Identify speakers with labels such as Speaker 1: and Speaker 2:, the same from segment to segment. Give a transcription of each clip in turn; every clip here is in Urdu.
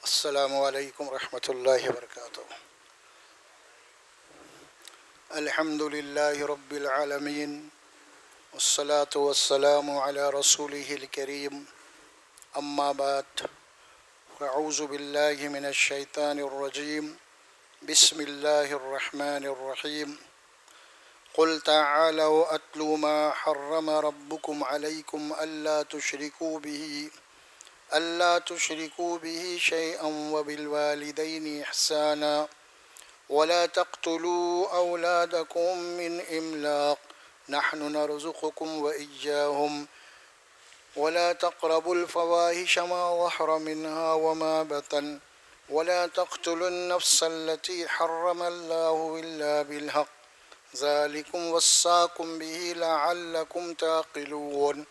Speaker 1: السلام علیکم ورحمۃ اللہ وبرکاتہ۔ الحمد للہ رب العالمین والصلاة والسلام علی رسولہ الکریم، اما بعد فاعوذ باللہ من الشیطان الرجیم، بسم اللہ الرحمن الرحیم۔ قل تعالوا اتلوا ما حرم ربکم علیکم ألا تشركوا به شيئا وبالوالدين إحسانا ولا تقتلوا أولادكم من إملاق نحن نرزقكم وإياهم ولا تقربوا الفواحش ما ظهر منها وما بطن ولا تقتلوا النفس التي حرم الله إلا بالحق ذلكم وصاكم به لعلكم تعقلون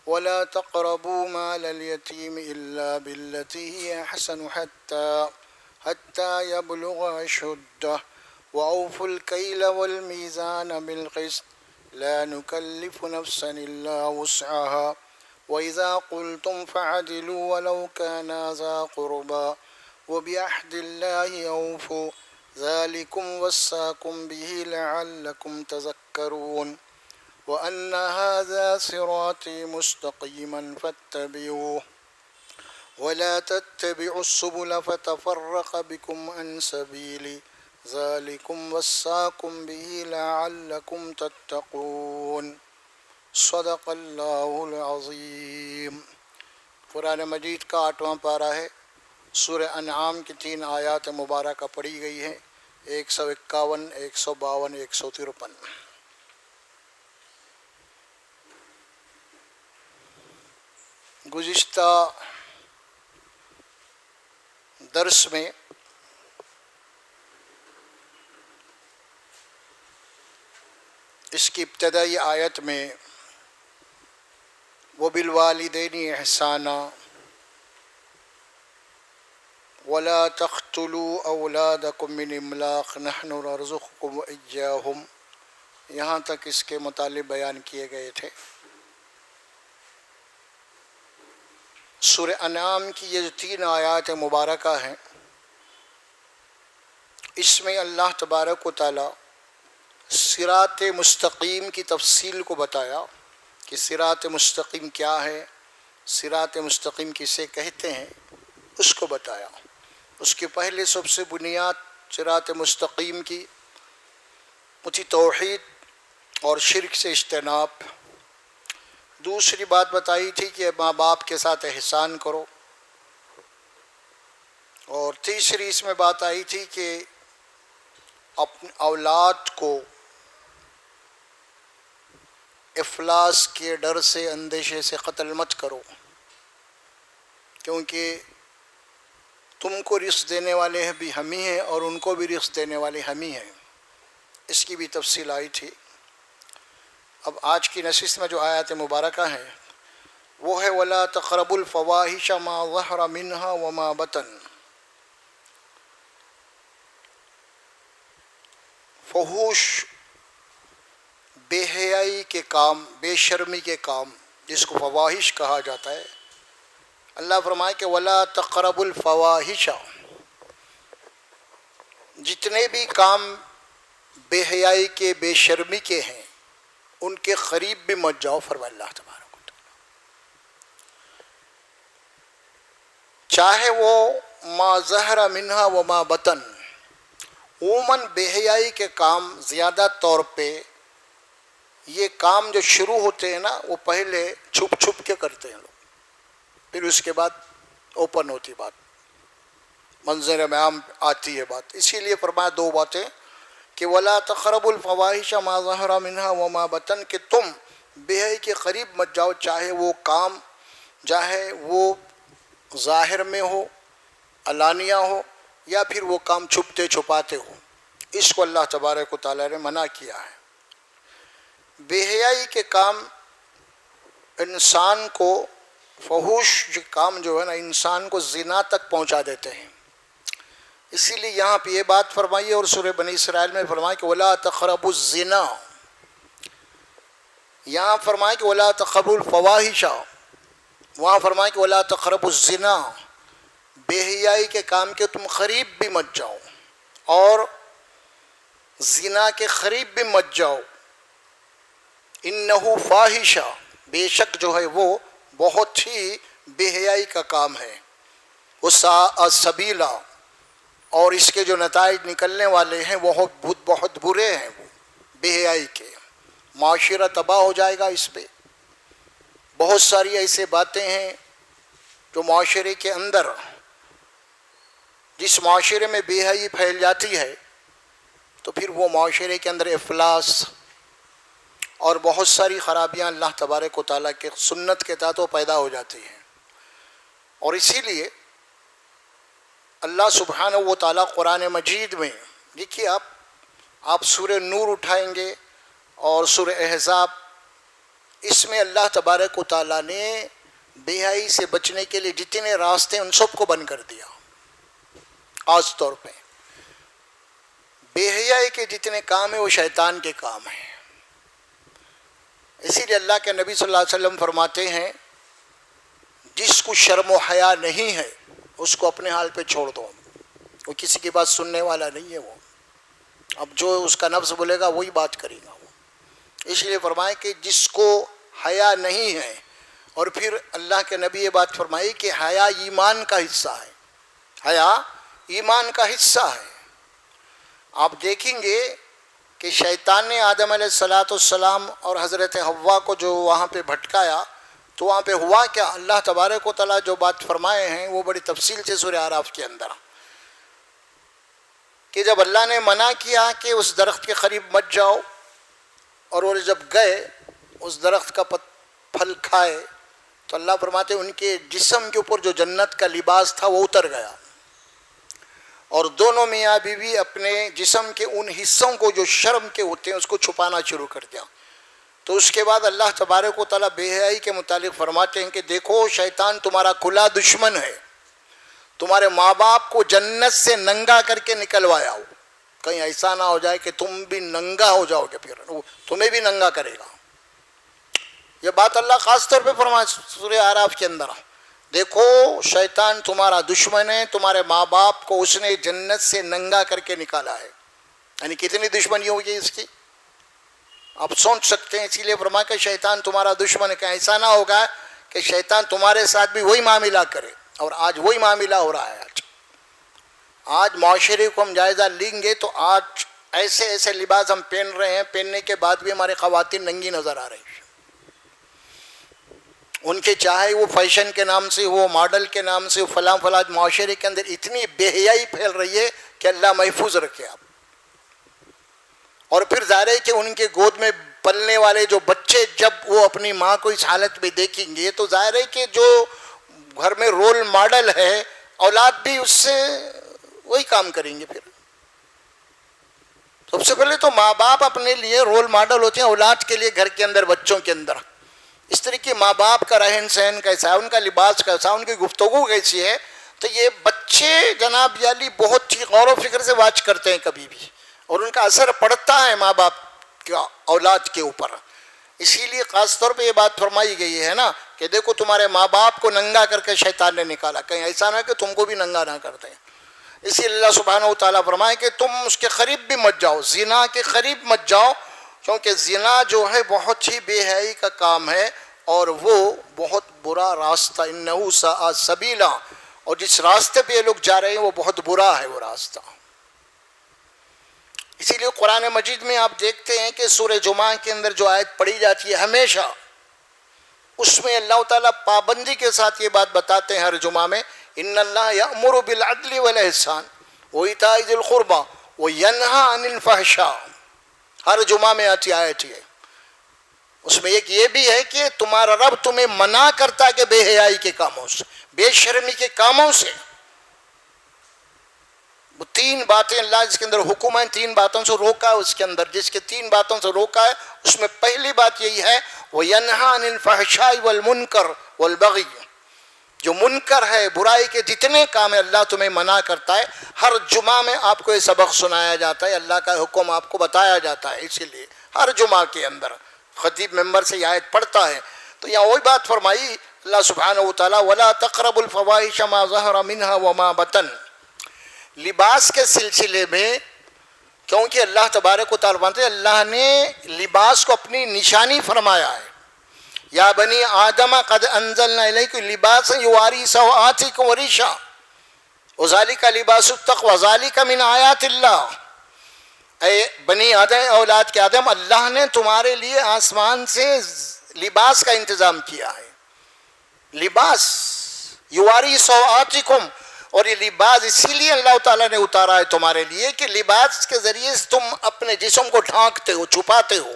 Speaker 1: ولا تقربوا مال اليتيم إلا بالتي هي أحسن حتى يبلغ أشده وأوفوا الكيل والميزان بالقسط لا نكلف نفسا إلا وسعها وإذا قلتم فعدلوا ولو كان ذا قربى وبعهد الله أوفوا ذلكم وصاكم به لعلكم تذكرون وأن هذا صراطي مستقيما فاتبعوه ولا تتبعوا السبل فتفرق بكم عن سبيله ذلكم وصاكم به لعلكم تتقون صدق اللہ العظیم۔ قرآن مجید کا 8واں پارہ ہے، سورہ انعام کی 3 آیات مبارکہ پڑھی گئی ہیں، 151، 152، 153۔ گزشتہ درس میں اس کی ابتدائی آیت میں وَبِالْوَالِدَيْنِ إِحْسَانًا وَلَا تَقْتُلُوا أَوْلَادَكُمْ مِنْ إِمْلَاقٍ نَحْنُ نَرْزُقُكُمْ وَإِيَّاهُمْ، یہاں تک اس کے مطالب بیان کیے گئے تھے۔ سورہ انعام کی یہ جو 3 آیات مبارکہ ہیں، اس میں اللہ تبارک و تعالی صراط مستقیم کی تفصیل کو بتایا کہ صراط مستقیم کیا ہے، صراط مستقیم کسے کہتے ہیں، اس کو بتایا۔ اس کے پہلے سب سے بنیاد صراط مستقیم کی وہ تھی توحید اور شرک سے اجتناب۔ دوسری بات بتائی تھی کہ ماں باپ کے ساتھ احسان کرو، اور تیسری اس میں بات آئی تھی کہ اپنی اولاد کو افلاس کے ڈر سے، اندیشے سے قتل مت کرو، کیونکہ تم کو رزق دینے والے بھی ہم ہی ہیں اور ان کو بھی رزق دینے والے ہم ہی ہیں۔ اس کی بھی تفصیل آئی تھی۔ اب آج کی نشست میں جو آیات مبارکہ ہیں وہ ہے وَلَا تَقْرَبُوا الْفَوَاحِشَ مَا ظَهَرَ مِنْهَا وَمَا بَطَنَ۔ فحوش، بے حیائی کے کام، بے شرمی کے کام، جس کو فواحش کہا جاتا ہے، اللہ فرمائے کہ وَلَا تَقْرَبُوا الْفَوَاحِشَ، جتنے بھی کام بے حیائی کے، بے شرمی کے ہیں، ان کے قریب بھی مت جاؤ، فرمایا اللہ تبارک و تعالی، چاہے وہ ما ظہر منہا وما بطن۔ عموماً بے حیائی کے کام زیادہ طور پہ یہ کام جو شروع ہوتے ہیں نا، وہ پہلے چھپ چھپ کے کرتے ہیں لوگ، پھر اس کے بعد اوپن ہوتی بات، منظر میں عام آتی ہے بات۔ اسی لیے فرمایا 2 باتیں کہ وَلَا تَقْرَبُوا الْفَوَاحِشَ مَا ظَهَرَ مِنْهَا وَمَا بَطَنَ، کہ تم بے حیائی کے قریب مت جاؤ، چاہے وہ کام، چاہے وہ ظاہر میں ہو، علانیہ ہو، یا پھر وہ کام چھپتے چھپاتے ہو، اس کو اللہ تبارک و تعالیٰ نے منع کیا ہے۔ بے حیائی کے کام انسان کو، فحوش کام جو ہے نا، انسان کو زنا تک پہنچا دیتے ہیں۔ اسی لیے یہاں پہ یہ بات فرمائی اور سورہ بنی اسرائیل میں فرمایا کہ وَلَا تَقْرَبُوا الزِّنَا، یہاں فرمایا کہ وَلَا تَقْرَبُوا الْفَوَاحِشَ، وہاں فرمایا کہ وَلَا تَقْرَبُوا الزِّنَا، بے حیائی کے کام کے تم قریب بھی مت جاؤ اور زنا کے قریب بھی مت جاؤ. انہو فاحشہ، بے شک جو ہے وہ بہت ہی بے حیائی کا کام ہے. وساء سبیلا، اور اس کے جو نتائج نکلنے والے ہیں وہ بہت برے ہیں. وہ بے حیائی کے معاشرہ تباہ ہو جائے گا اس پہ. بہت ساری ایسے باتیں ہیں جو معاشرے کے اندر، جس معاشرے میں بے حیائی پھیل جاتی ہے تو پھر وہ معاشرے کے اندر افلاس اور بہت ساری خرابیاں اللہ تبارک و تعالیٰ کے سنت کے تحت پیدا ہو جاتی ہیں. اور اسی لیے اللہ سبحانہ و تعالیٰ قرآن مجید میں، دیکھیے آپ سورہ نور اٹھائیں گے اور سورہ احزاب، اس میں اللہ تبارک و تعالیٰ نے بے حیائی سے بچنے کے لیے جتنے راستے ان سب کو بند کر دیا. خاص طور پہ بے حیائی کے جتنے کام ہیں وہ شیطان کے کام ہیں. اسی لیے اللہ کے نبی صلی اللہ علیہ وسلم فرماتے ہیں جس کو شرم و حیا نہیں ہے اس کو اپنے حال پہ چھوڑ دو. وہ کسی کی بات سننے والا نہیں ہے. وہ اب جو اس کا نفس بولے گا وہی بات کرے گا. وہ اس لیے فرمائے کہ جس کو حیا نہیں ہے، اور پھر اللہ کے نبی یہ بات فرمائی کہ حیا ایمان کا حصہ ہے. حیا ایمان کا حصہ ہے. آپ دیکھیں گے کہ شیطان نے آدم علیہ السلام اور حضرت حوا کو جو وہاں پہ بھٹکایا تو وہاں پہ ہوا کیا؟ اللہ تبارک و تعالیٰ جو بات فرمائے ہیں وہ بڑی تفصیل سے سورہ اعراف کے اندر، کہ جب اللہ نے منع کیا کہ اس درخت کے قریب مت جاؤ، اور وہ جب گئے اس درخت کا پھل کھائے تو اللہ فرماتے ان کے جسم کے اوپر جو جنت کا لباس تھا وہ اتر گیا، اور دونوں میاں بیوی اپنے جسم کے ان حصوں کو جو شرم کے ہوتے ہیں اس کو چھپانا شروع کر دیا. تو اس کے بعد اللہ تبارک و تعالیٰ بے حیائی کے متعلق فرماتے ہیں کہ دیکھو شیطان تمہارا کھلا دشمن ہے. تمہارے ماں باپ کو جنت سے ننگا کر کے نکلوایا ہو، کہیں ایسا نہ ہو جائے کہ تم بھی ننگا ہو جاؤ گے، پھر تمہیں بھی ننگا کرے گا. یہ بات اللہ خاص طور پہ فرمائے سورہ اعراف کے اندر. دیکھو شیطان تمہارا دشمن ہے، تمہارے ماں باپ کو اس نے جنت سے ننگا کر کے نکالا ہے. یعنی کتنی دشمنی ہوگی اس کی آپ سوچ سکتے ہیں. اسی لیے فرمایا کہ شیطان تمہارا دشمن ہے. کہ ایسا نہ ہوگا کہ شیطان تمہارے ساتھ بھی وہی معاملہ کرے، اور آج وہی معاملہ ہو رہا ہے. آج معاشرے کو ہم جائزہ لیں گے تو آج ایسے ایسے لباس ہم پہن رہے ہیں، پہننے کے بعد بھی ہمارے خواتین ننگی نظر آ رہی ہیں. ان کے چاہے وہ فیشن کے نام سے ہو، ماڈل کے نام سے ہو، فلاں فلاں، معاشرے کے اندر اتنی بے حیائی پھیل رہی ہے کہ اللہ محفوظ رکھے آپ. اور پھر ظاہر ہے کہ ان کے گود میں پلنے والے جو بچے جب وہ اپنی ماں کو اس حالت میں دیکھیں گے تو ظاہر ہے کہ جو گھر میں رول ماڈل ہے اولاد بھی اس سے وہی کام کریں گے. پھر سب سے پہلے تو ماں باپ اپنے لیے رول ماڈل ہوتے ہیں اولاد کے لیے، گھر کے اندر بچوں کے اندر. اس طریقے ماں باپ کا رہن سہن کیسا ہے، ان کا لباس کیسا ہے، ان کی گفتگو کیسی ہے، تو یہ بچے جناب یالی بہت ہی غور و فکر سے واچ کرتے ہیں کبھی بھی، اور ان کا اثر پڑتا ہے ماں باپ کا اولاد کے اوپر. اسی لیے خاص طور پہ یہ بات فرمائی گئی ہے نا کہ دیکھو تمہارے ماں باپ کو ننگا کر کے شیطان نے نکالا، کہیں ایسا نہ کہ تم کو بھی ننگا نہ کرتے ہیں. اسی لیے اللہ سبحانہ و تعالیٰ فرمائے کہ تم اس کے قریب بھی مت جاؤ، زنا کے قریب مت جاؤ، کیونکہ زنا جو ہے بہت ہی بے حیائی کا کام ہے اور وہ بہت برا راستہ. انہو ساء سبیلا، اور جس راستے پہ یہ لوگ جا رہے ہیں وہ بہت برا ہے وہ راستہ. اسی لیے قرآن مجید میں آپ دیکھتے ہیں کہ سورہ جمعہ کے اندر جو آیت پڑھی جاتی ہے ہمیشہ، اس میں اللہ تعالیٰ پابندی کے ساتھ یہ بات بتاتے ہیں ہر جمعہ میں، ان اللہ یأمر بالعدل والاحسان وایتاء ذی القربى وینہی عن الفحشاء. ہر جمعہ میں آتی آیت ہے. اس میں ایک یہ بھی ہے کہ تمہارا رب تمہیں منع کرتا ہے کہ بے حیائی کے کاموں سے، بے شرمی کے کاموں سے. وہ تین باتیں اللہ جس کے اندر حکم ہے، تین باتوں سے روکا ہے. اس کے اندر جس کے تین باتوں سے روکا ہے اس میں پہلی بات یہی ہے وَيَنْهَى عَنِ الْفَحْشَاءِ وَالْمُنْكَرِ وَالْبَغْيِ. جو منکر ہے، برائی کے جتنے کام ہیں اللہ تمہیں منع کرتا ہے. ہر جمعہ میں آپ کو یہ سبق سنایا جاتا ہے، اللہ کا حکم آپ کو بتایا جاتا ہے. اسی لیے ہر جمعہ کے اندر خطیب ممبر سے یہ آیت پڑھتا ہے. تو یہاں وہی بات فرمائی اللہ سبحانہ وتعالیٰ وَلَا تَقْرَبُوا الْفَوَاحِشَ مَا ظَهَرَ مِنْهَا وَمَا بَطَنَ، لباس کے سلسلے میں، کیونکہ اللہ تبارک و تعالیٰ اللہ نے لباس کو اپنی نشانی فرمایا ہے، یا بنی آدم قد انزلنا الیکم لباسا یواری سوآتکم وریشا وذالک لباس التقوی ذالک من آیات اللہ، اے بنی آدم، اولاد کے آدم، اللہ نے تمہارے لیے آسمان سے لباس کا انتظام کیا ہے، لباس یواری سوآتکم، اور یہ لباس اسی لیے اللہ تعالیٰ نے اتارا ہے تمہارے لیے کہ لباس کے ذریعے سے تم اپنے جسم کو ڈھانکتے ہو، چھپاتے ہو۔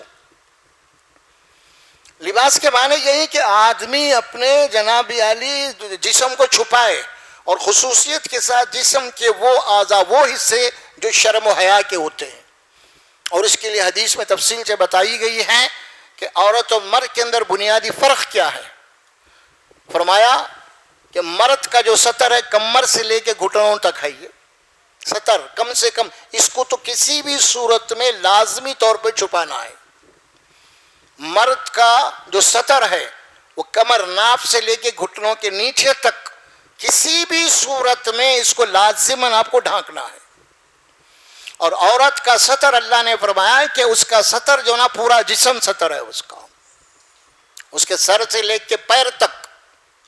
Speaker 1: لباس کے معنی یہی کہ آدمی اپنے جناب عالی جسم کو چھپائے، اور خصوصیت کے ساتھ جسم کے وہ اعضاء، وہ حصے جو شرم و حیا کے ہوتے ہیں، اور اس کے لیے حدیث میں تفصیل سے بتائی گئی ہے کہ عورت اور مرد کے اندر بنیادی فرق کیا ہے۔ فرمایا کہ مرد کا جو سطر ہے کمر سے لے کے گھٹنوں تک ہے، یہ سطر کم سے کم اس کو تو کسی بھی صورت میں لازمی طور پہ چھپانا ہے۔ مرد کا جو سطر ہے وہ کمر ناف سے لے کے گھٹنوں کے نیچے تک کسی بھی صورت میں اس کو لازماً آپ کو ڈھانکنا ہے، اور عورت کا سطر اللہ نے فرمایا ہے کہ اس کا سطر جو نا پورا جسم سطر ہے، اس کے سر سے لے کے پیر تک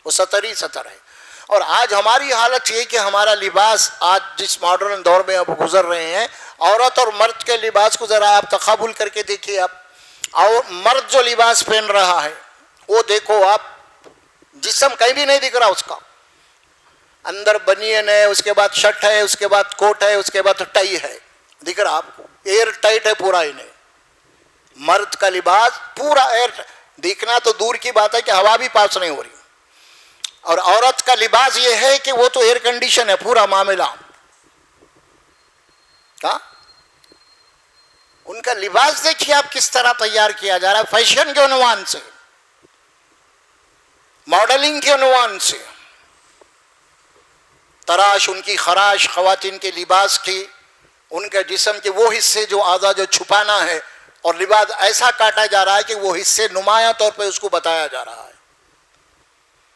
Speaker 1: وہ سطر ہی سطر ہے۔ اور آج ہماری حالت یہ کہ ہمارا لباس آج جس ماڈرن دور میں اب گزر رہے ہیں، عورت اور مرد کے لباس کو ذرا آپ تقابل کر کے دیکھیے، آپ اور مرد جو لباس پہن رہا ہے وہ دیکھو آپ، جسم کہیں بھی نہیں دکھ رہا اس کا، اندر بنین ہے، اس کے بعد شرٹ ہے، اس کے بعد کوٹ ہے، اس کے بعد ٹائی ہے، دکھ رہا آپ کو، ایئر ٹائٹ ہے پورا انہیں۔ مرد کا لباس پورا ایئر، دیکھنا تو دور کی بات ہے کہ ہوا بھی پاس نہیں ہو رہی، اور عورت کا لباس یہ ہے کہ وہ تو ایئر کنڈیشن ہے پورا معاملہ۔ کہاں ان کا لباس دیکھیے آپ کس طرح تیار کیا جا رہا ہے، فیشن کے عنوان سے، ماڈلنگ کے عنوان سے، تراش ان کی خراش، خواتین کے لباس کی، ان کے جسم کے وہ حصے جو اعضاء جو چھپانا ہے، اور لباس ایسا کاٹا جا رہا ہے کہ وہ حصے نمایاں طور پہ اس کو بتایا جا رہا ہے،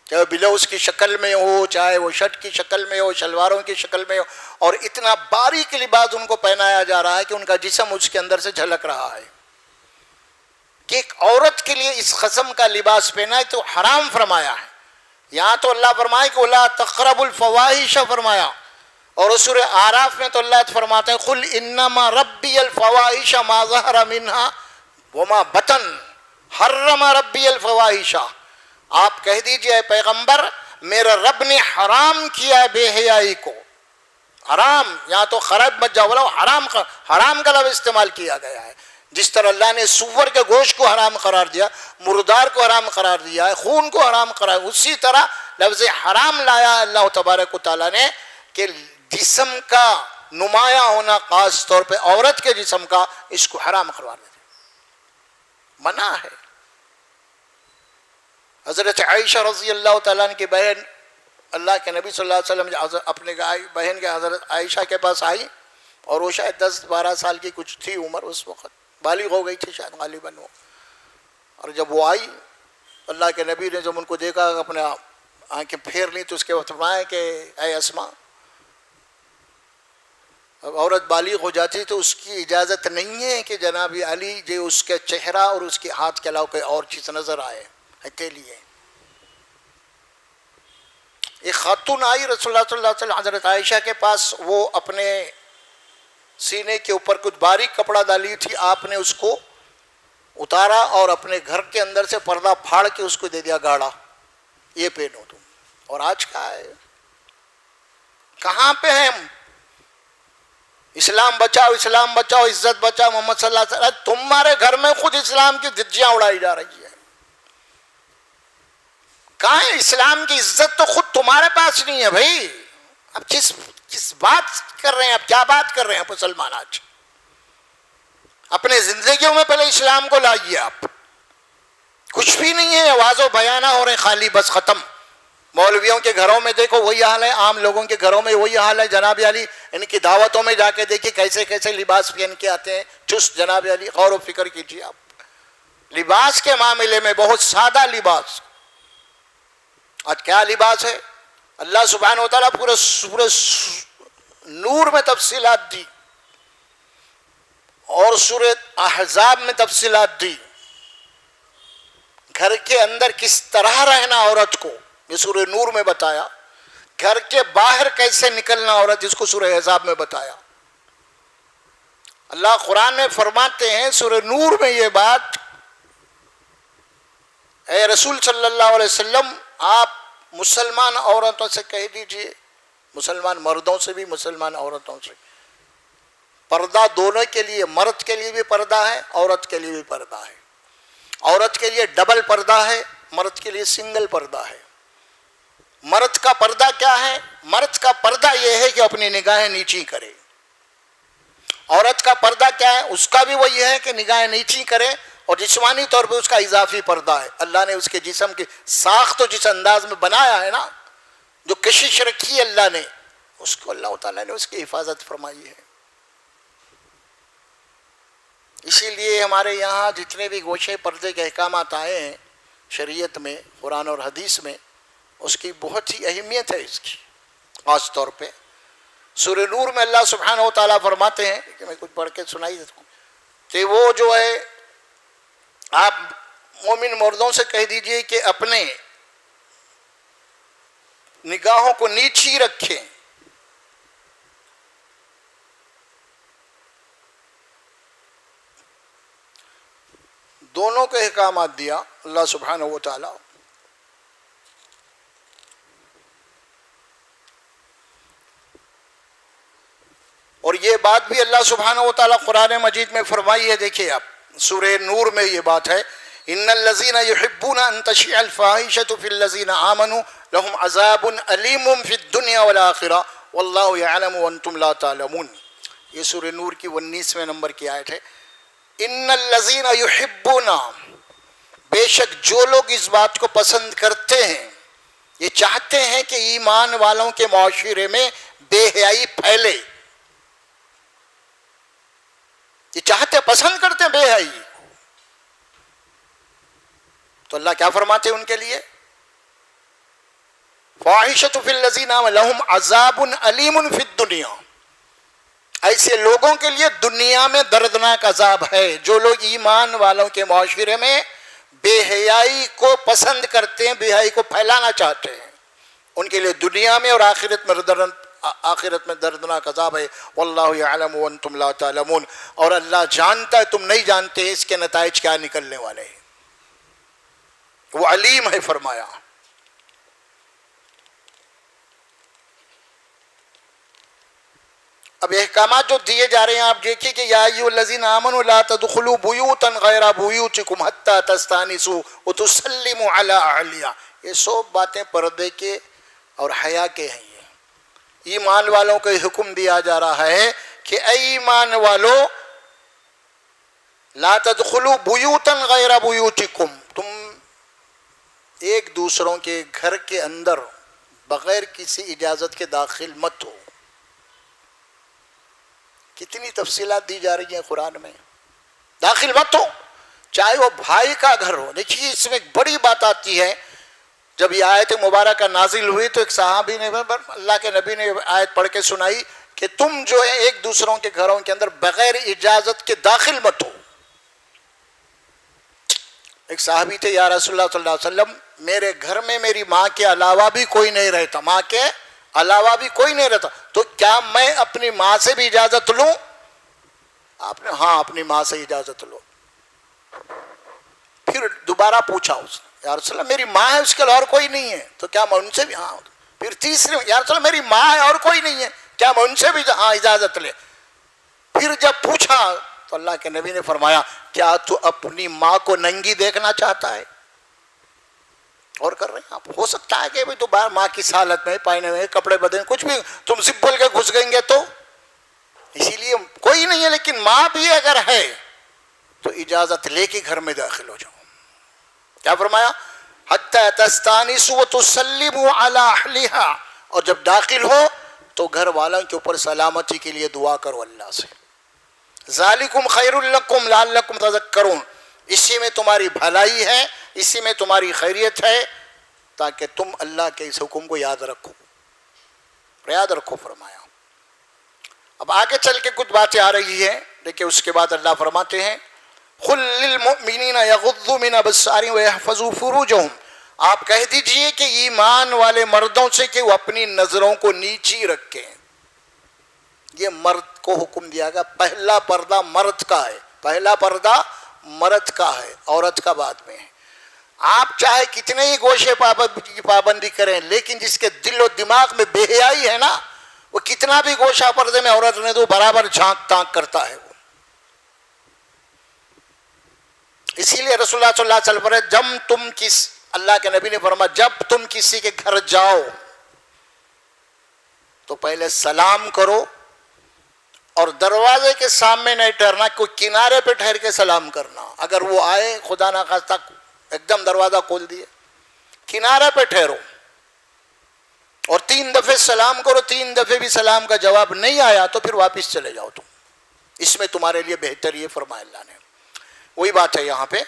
Speaker 1: چاہے بلاؤز کی شکل میں ہو، چاہے وہ شرٹ کی شکل میں ہو، شلواروں کی شکل میں ہو، اور اتنا باریک لباس ان کو پہنایا جا رہا ہے کہ ان کا جسم اس کے اندر سے جھلک رہا ہے، کہ ایک عورت کے لیے اس قسم کا لباس پہنا ہے تو حرام فرمایا ہے۔ یہاں تو اللہ فرمائے کہ وَلَا تَقْرَبُوا الْفَوَاحِشَ فرمایا، اور سورہ اعراف میں تو اللہ فرماتے ہیں قُلْ إِنَّمَا رَبِّيَ الْفَوَاحِشَ مَا ظَهَرَ مِنْهَا وَمَا بَطَنَ حَرَّمَ رَبِّيَ الْفَوَاحِشَ، آپ کہہ دیجئے اے پیغمبر، میرے رب نے حرام کیا بے حیائی کو، حرام، یہاں تو خراب مت جاؤ بولو، حرام کا لفظ استعمال کیا گیا ہے، جس طرح اللہ نے سور کے گوشت کو حرام قرار دیا، مردار کو حرام قرار دیا ہے، خون کو حرام قرار، اسی طرح لفظ حرام لایا اللہ تبارک و تعالیٰ نے کہ جسم کا نمایاں ہونا، خاص طور پہ عورت کے جسم کا، اس کو حرام قرار دیا، منع ہے۔ حضرت عائشہ رضی اللہ تعالیٰ عنہ کی بہن اللہ کے نبی صلی اللہ علیہ وسلم اپنے بہن کے حضرت عائشہ کے پاس آئی، اور وہ شاید 10-12 سال کی کچھ تھی عمر، اس وقت بالغ ہو گئی تھی شاید غالباً وہ، اور جب وہ آئی اللہ کے نبی نے جب ان کو دیکھا، اپنے آنکھیں پھیر لی، تو اس کے بعد فرمایا کہ اے اسما، اب عورت بالغ ہو جاتی تو اس کی اجازت نہیں ہے کہ جناب علی جو اس کے چہرہ اور اس کے ہاتھ کے علاوہ کوئی اور چیز نظر آئے اکیلی ہے۔ ایک خاتون آئی رسول اللہ صلی اللہ علیہ وسلم حضرت عائشہ کے پاس، وہ اپنے سینے کے اوپر کچھ باریک کپڑا ڈالی تھی، آپ نے اس کو اتارا اور اپنے گھر کے اندر سے پردہ پھاڑ کے اس کو دے دیا گاڑا، یہ پہنو تم۔ اور آج کہاں ہے، کہاں پہ ہیں ہم؟ اسلام بچاؤ، اسلام بچاؤ، عزت بچاؤ، محمد صلی اللہ علیہ وسلم، تمہارے گھر میں خود اسلام کی دھجیاں اڑائی جا رہی ہے۔ کہاں ہے اسلام کی عزت؟ تو خود تمہارے پاس نہیں ہے بھائی۔ اب کس بات کر رہے ہیں، اب کیا بات کر رہے ہیں مسلمان آج؟ اپنے زندگیوں میں پہلے اسلام کو لائیے آپ۔ کچھ بھی نہیں ہے، آواز و بیانہ ہو رہے خالی، بس ختم۔ مولویوں کے گھروں میں دیکھو وہی حال ہے، عام لوگوں کے گھروں میں وہی حال ہے۔ جناب علی ان کی دعوتوں میں جا کے دیکھیے کیسے کیسے لباس پہن کے آتے ہیں، چست۔ جناب علی غور و فکر کیجیے آپ، لباس کے معاملے میں بہت سادہ لباس، آج کیا لباس ہے؟ اللہ سبحانہ و تعالیٰ پورے نور میں تفصیلات دی اور سورہ احزاب میں تفصیلات دی. گھر کے اندر کس طرح رہنا عورت کو یہ سورہ نور میں بتایا. گھر کے باہر کیسے نکلنا عورت اس کو سورہ احزاب میں بتایا. اللہ قرآن میں فرماتے ہیں سورہ نور میں یہ بات، اے رسول صلی اللہ علیہ وسلم آپ مسلمان عورتوں سے کہہ دیجئے، مسلمان مردوں سے بھی مسلمان عورتوں سے، پردہ دونوں کے لیے، مرد کے لیے بھی پردہ ہے، عورت کے لیے بھی پردہ ہے. عورت کے لیے ڈبل پردہ ہے، مرد کے لیے سنگل پردہ ہے. مرد کا پردہ کیا ہے؟ مرد کا پردہ یہ ہے کہ اپنی نگاہیں نیچی کرے. عورت کا پردہ کیا ہے؟ اس کا بھی وہی ہے کہ نگاہیں نیچی کرے، اور جسمانی طور پہ اس کا اضافی پردہ ہے. اللہ نے اس کے جسم کی ساخت تو جس انداز میں بنایا ہے نا، جو کشش رکھی ہے اللہ نے، اس کو اللہ تعالیٰ نے اس کی حفاظت فرمائی ہے. اسی لیے ہمارے یہاں جتنے بھی گوشے پردے کے احکامات آئے ہیں شریعت میں، قرآن اور حدیث میں، اس کی بہت ہی اہمیت ہے. اس کی خاص طور پہ سورہ نور میں اللہ سبحانہ و تعالیٰ فرماتے ہیں کہ میں کچھ پڑھ کے سنائی دیتا ہوں کہ وہ جو ہے آپ مومن مردوں سے کہہ دیجئے کہ اپنے نگاہوں کو نیچی رکھیں. دونوں کے احکامات دیا اللہ سبحانہ و تعالیٰ. اور یہ بات بھی اللہ سبحانہ و تعالیٰ قرآن مجید میں فرمائی ہے. دیکھیے آپ سورہ نور میں یہ بات ہے، ان الذین یحبون ان تشیع الفاحشۃ فی الذین آمنوا لهم عذاب علیم فی الدنیا والآخرہ واللہ یعلم وانتم لا تعلمون. یہ سورہ نور کی 19ویں نمبر کی آیت ہے. ان الذین یحبون، بے شک جو لوگ اس بات کو پسند کرتے ہیں، یہ چاہتے ہیں کہ ایمان والوں کے معاشرے میں بے حیائی پھیلے، یہ چاہتے پسند کرتے ہیں بے حیائی، تو اللہ کیا فرماتے ہیں ان کے لیے؟ فاحشۃ فی الذین آمنوا لہم عذاب علیم فی الدنیا. ایسے لوگوں کے لیے دنیا میں دردناک عذاب ہے. جو لوگ ایمان والوں کے معاشرے میں بے حیائی کو پسند کرتے ہیں، بے حیائی کو پھیلانا چاہتے ہیں، ان کے لیے دنیا میں اور آخرت میں دردناک عذاب ہے. واللہ یعلم وانتم لا تعلمون. اور اللہ جانتا ہے تم نہیں جانتے اس کے نتائج کیا نکلنے والے ہیں، وہ علیم ہے فرمایا. اب احکامات جو دیے جا رہے ہیں آپ دیکھیے کہ یا ایھا الذین آمنوا لا تدخلوا بیوتا غیر بیوتکم حتی تستأنسوا وتسلموا علی اہلہا. یہ سب باتیں پردے کے اور حیا کے ہیں. یہ ایمان والوں کو حکم دیا جا رہا ہے کہ اے ایمان والو لا تدخلوا بیوتا غیر بیوتکم، تم ایک دوسروں کے گھر کے اندر بغیر کسی اجازت کے داخل مت ہو. کتنی تفصیلات دی جا رہی ہیں قرآن میں. داخل مت ہو چاہے وہ بھائی کا گھر ہو. دیکھیے اس میں ایک بڑی بات آتی ہے. جب یہ آیت مبارکہ نازل ہوئی تو ایک صحابی نے، اللہ کے نبی نے آیت پڑھ کے سنائی کہ تم جو ہے ایک دوسروں کے گھروں کے اندر بغیر اجازت کے داخل مت ہو. ایک صحابی تھے، یا رسول اللہ صلی اللہ علیہ وسلم میرے گھر میں میری ماں کے علاوہ بھی کوئی نہیں رہتا، ماں کے علاوہ بھی کوئی نہیں رہتا، تو کیا میں اپنی ماں سے بھی اجازت لوں؟ آپ نے ہاں اپنی ماں سے اجازت لو. پھر دوبارہ پوچھا اس نے، یا رسول اللہ میری ماں ہے اس کے علاوہ اور کوئی نہیں ہے، تو کیا میں ان سے بھی؟ ہاں. پھر تیسری، یا رسول اللہ میری ماں ہے اور کوئی نہیں ہے، کیا میں ان سے بھی ہاں اجازت لے؟ پھر جب پوچھا تو اللہ کے نبی نے فرمایا کیا تو اپنی ماں کو ننگی دیکھنا چاہتا ہے؟ اور کر رہے ہیں آپ. ہو سکتا ہے کہ تو باہر ماں کی حالت میں پائنے میں کپڑے بدلے کچھ بھی تم زپ بول کے گھس گئیں گے تو، اسی لیے کوئی نہیں ہے، لیکن ماں بھی اگر ہے تو اجازت لے کے گھر میں داخل ہو جاؤ. کیا فرمایا؟ حتی تستانسوا وتسلموا علی اہلہا. اور جب داخل ہو تو گھر والوں کے اوپر سلامتی کے لیے دعا کرو اللہ سے. ذالکم خیر لکم لعلکم تذکرون. اسی میں تمہاری بھلائی ہے، اسی میں تمہاری خیریت ہے، تاکہ تم اللہ کے اس حکم کو یاد رکھو فرمایا۔ اب آگے چل کے کچھ باتیں آ رہی ہیں، لیکن اس کے بعد اللہ فرماتے ہیں قُل لِّلْمُؤْمِنِينَ يَغُضُّوا مِنْ أَبْصَارِهِمْ وَيَحْفَظُوا فُرُوجَهُمْ، آپ کہہ دیجئے کہ ایمان والے مردوں سے کہ وہ اپنی نظروں کو نیچی رکھیں۔ یہ مرد کو حکم دیا گیا، پہلا پردہ مرد کا ہے، پہلا پردہ مرد کا ہے، عورت کا بعد میں ہے۔ آپ چاہے کتنے ہی گوشے کی پابندی کریں، لیکن جس کے دل و دماغ میں بے حیائی ہے نا، وہ کتنا بھی گوشہ پردے میں عورت نے تو برابر جھانک تانک کرتا ہے وہ۔ اسی لیے رسول اللہ صلی اللہ علیہ وسلم جب اللہ کے نبی نے فرمایا جب تم کسی کے گھر جاؤ تو پہلے سلام کرو، اور دروازے کے سامنے نہیں ٹھہرنا، کوئی کنارے پہ ٹھہر کے سلام کرنا۔ اگر وہ آئے خدا نخواستہ ایک دم دروازہ کھول دیے، کنارے پہ ٹھہرو اور 3 دفعے سلام کرو، 3 دفعے بھی سلام کا جواب نہیں آیا تو پھر واپس چلے جاؤ تم، اس میں تمہارے لیے بہتر یہ فرمایا اللہ نے۔ وہی بات ہے یہاں پہ،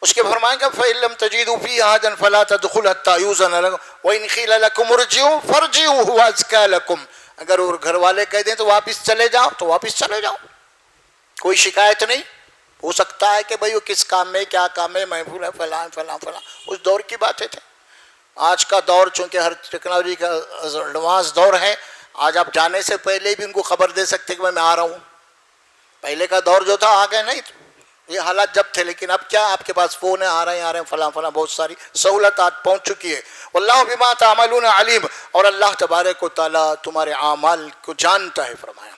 Speaker 1: اس کے فرمائیں گے فَإِن لَّمْ تَجِدُوا فِيهَا أَحَدًا فَلَا تَدْخُلُوا حَتَّىٰ يُؤْذَنَ لَكُمْ وَإِنْ قِيلَ لَكُمُ ارْجِعُوا فَارْجِعُوا هُوَ أَزْكَىٰ لَكُمْ، اگر وہ گھر والے کہہ دیں تو واپس چلے جاؤ تو واپس چلے جاؤ، کوئی شکایت نہیں۔ ہو سکتا ہے کہ بھئی وہ کس کام میں، کیا کام ہے، محفوظ ہے، فلاں فلاں فلاں، اس دور کی باتیں تھیں۔ آج کا دور چونکہ ہر ٹیکنالوجی کا ایڈوانس دور ہے، آج آپ جانے سے پہلے بھی ان کو خبر دے سکتے کہ میں آ رہا ہوں۔ پہلے کا دور جو تھا آگے نہیں، یہ حالات جب تھے، لیکن اب کیا آپ کے پاس فون ہے، آ رہے ہیں فلاں فلاں، بہت ساری سہولت آج پہنچ چکی ہے۔ واللہ بما تعملون علیم، اور اللہ تبارک و تعالیٰ تمہارے اعمال کو جانتا ہے فرمایا۔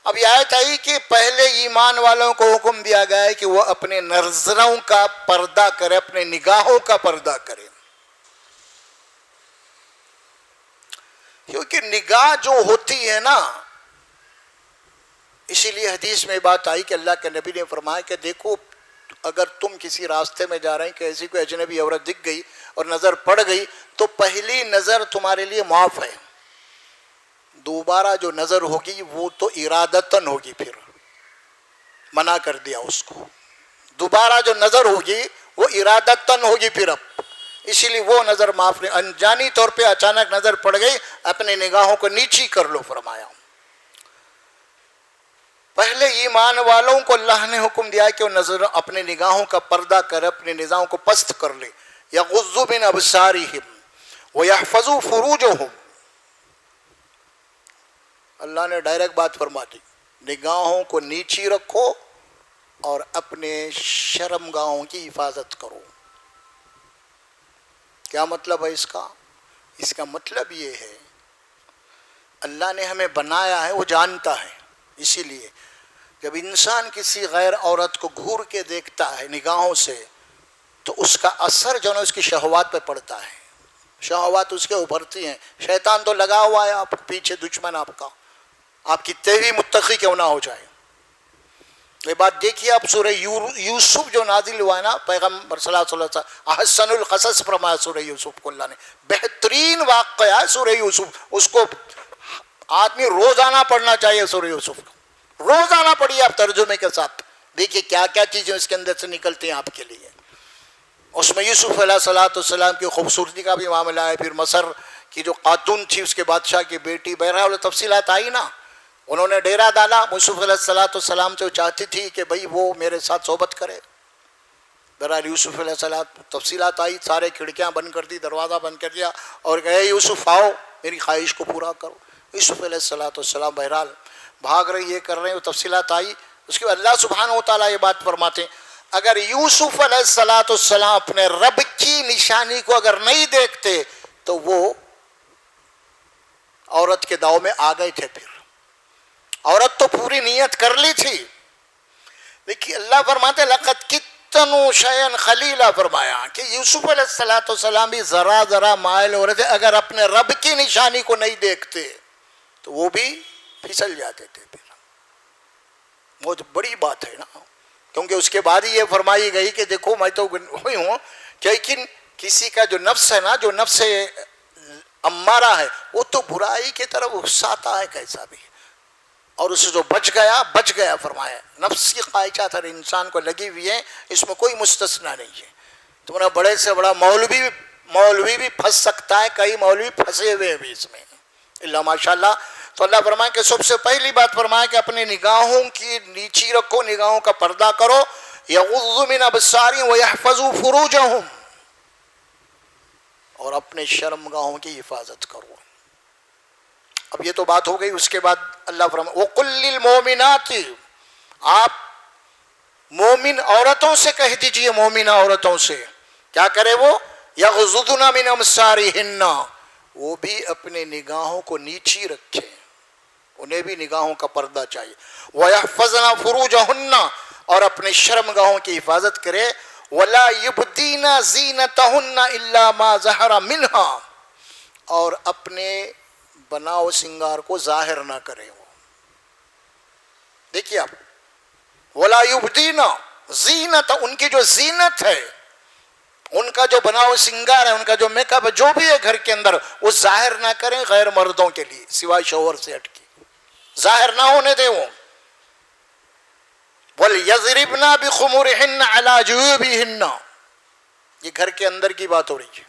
Speaker 1: اب یہ آیت آئی کہ پہلے ایمان والوں کو حکم دیا گیا ہے کہ وہ اپنے نظروں کا پردہ کرے، اپنے نگاہوں کا پردہ کرے، کیونکہ نگاہ جو ہوتی ہے نا، اسی لیے حدیث میں بات آئی کہ اللہ کے نبی نے فرمایا کہ دیکھو اگر تم کسی راستے میں جا رہے ہیں کہ ایسی کوئی اجنبی عورت دکھ گئی اور نظر پڑ گئی تو پہلی نظر تمہارے لیے معاف ہے، دوبارہ جو نظر ہوگی وہ تو ارادتاً ہوگی، پھر منع کر دیا اس کو، دوبارہ جو نظر ہوگی وہ ارادتاً ہوگی پھر اب، اسی لیے وہ نظر معاف نہیں، انجانی طور پہ اچانک نظر پڑ گئی اپنے نگاہوں کو نیچی کر لو فرمایا۔ پہلے ایمان والوں کو اللہ نے حکم دیا کہ وہ نظر اپنے نگاہوں کا پردہ کر، اپنے نگاہوں کو پست کر لے، یغضوا من ابصارہم ویحفظوا فروجہم، اللہ نے ڈائریکٹ بات فرما دی، نگاہوں کو نیچی رکھو اور اپنے شرمگاہوں کی حفاظت کرو۔ کیا مطلب ہے اس کا؟ اس کا مطلب یہ ہے اللہ نے ہمیں بنایا ہے، وہ جانتا ہے، اسی لیے جب انسان کسی غیر عورت کو گھور کے دیکھتا ہے نگاہوں سے تو اس کا اثر جو ہے اس کی شہوات پہ پڑتا ہے، شہوات اس کے ابھرتی ہیں، شیطان تو لگا ہوا ہے آپ پیچھے، دشمن آپ کا، آپ کتنے بھی متقی کیوں نہ ہو جائے۔ یہ بات دیکھیے آپ سورہ یوسف جو نازل ہوا ہے نا، پیغمبر صلی اللہ علیہ وسلم احسن القصص فرمایا سورہ یوسف کو، اللہ نے بہترین واقعہ ہے سورہ یوسف، اس کو آدمی روزانہ پڑھنا چاہیے سورہ یوسف کو، روزانہ پڑھیے آپ ترجمے کے ساتھ، دیکھیے کیا کیا چیزیں اس کے اندر سے نکلتی ہیں آپ کے لیے۔ اس میں یوسف علیہ السلام کی خوبصورتی کا بھی معاملہ ہے، پھر مصر کی جو خاتون تھی اس کے بادشاہ کی بیٹی، بہرحال تفصیلات آئی نا، انہوں نے ڈیرا ڈالا، یوسف علیہ السلام سے وہ چاہتی تھی کہ بھئی وہ میرے ساتھ صحبت کرے، بہرحال یوسف علیہ السلام تفصیلات آئی، سارے کھڑکیاں بند کر دی، دروازہ بند کر دیا اور کہے یوسف آؤ میری خواہش کو پورا کرو۔ یوسف علیہ السلام بہرحال بھاگ رہے، یہ کر رہے ہیں، وہ تفصیلات آئی۔ اس کے بعد اللہ سبحانہ و تعالیٰ یہ بات فرماتے ہیں اگر یوسف علیہ السلام اپنے رب کی نشانی کو اگر نہیں دیکھتے تو وہ عورت کے داؤ میں آ گئے تھے، پھر عورت تو پوری نیت کر لی تھی، لیکن اللہ فرماتے لقد کتنوا شیئا خلیلا، فرمایا کہ یوسف علیہ السلام بھی ذرا ذرا مائل ہو رہے تھے، اگر اپنے رب کی نشانی کو نہیں دیکھتے تو وہ بھی پھسل جاتے تھے۔ پھر بہت بڑی بات ہے نا، کیونکہ اس کے بعد ہی یہ فرمائی گئی کہ دیکھو میں تو ہوئی ہوں، لیکن کسی کا جو نفس ہے نا، جو نفس امارہ ہے، وہ تو برائی کی طرف اکساتا ہے کیسا بھی، اور اسے جو بچ گیا فرمایا۔ نفس کی خواہشات ہر انسان کو لگی ہوئی ہیں، اس میں کوئی مستثنا نہیں ہے، تمہارا بڑے سے بڑا مولوی بھی پھنس سکتا ہے، کئی مولوی پھنسے ہوئے ہیں بھی اس میں اللہ ماشاءاللہ. تو اللہ فرمائے کہ سب سے پہلی بات فرمائے کہ اپنی نگاہوں کی نیچی رکھو، نگاہوں کا پردہ کرو. یغض من ابصارہم ویحفظوا فروجہم، اور اپنے شرمگاہوں کی حفاظت کرو. اب یہ تو بات ہو گئی. اس کے بعد اللہ فرمائے وَقُلْ لِلْمُؤْمِنَاتِ، آپ مومن عورتوں سے کہہ دیجئے، مومنہ عورتوں سے کیا کرے وہ، یغضضن من ابصارہن، وہ بھی اپنے نگاہوں کو نیچی رکھیں، انہیں بھی نگاہوں کا پردہ چاہیے. وَيَحْفَظْنَ فُرُوجَهُنَّ، اور اپنے شرمگاہوں کی حفاظت کرے. وَلَا يُبْدِينَ زِينَتَهُنَّ إِلَّا مَا ظَهَرَ مِنْهَا، اور اپنے بناؤ سنگار کو ظاہر نہ کرے. وہ دیکھیے آپ، وَلَا يُبْدِينَ زِينَتَ، ان کی جو زینت ہے، ان کا جو بناؤ سنگار ہے، ان کا جو میک اپ ہے، جو بھی ہے گھر کے اندر، وہ ظاہر نہ کریں غیر مردوں کے لیے، سوائے شوہر سے ہٹ کے ظاہر نہ ہونے دیں. وہ وَلْيَضْرِبْنَ بِخُمُرِهِنَّ عَلَى جُيُوبِهِنَّ، یہ گھر کے اندر کی بات ہو رہی ہے.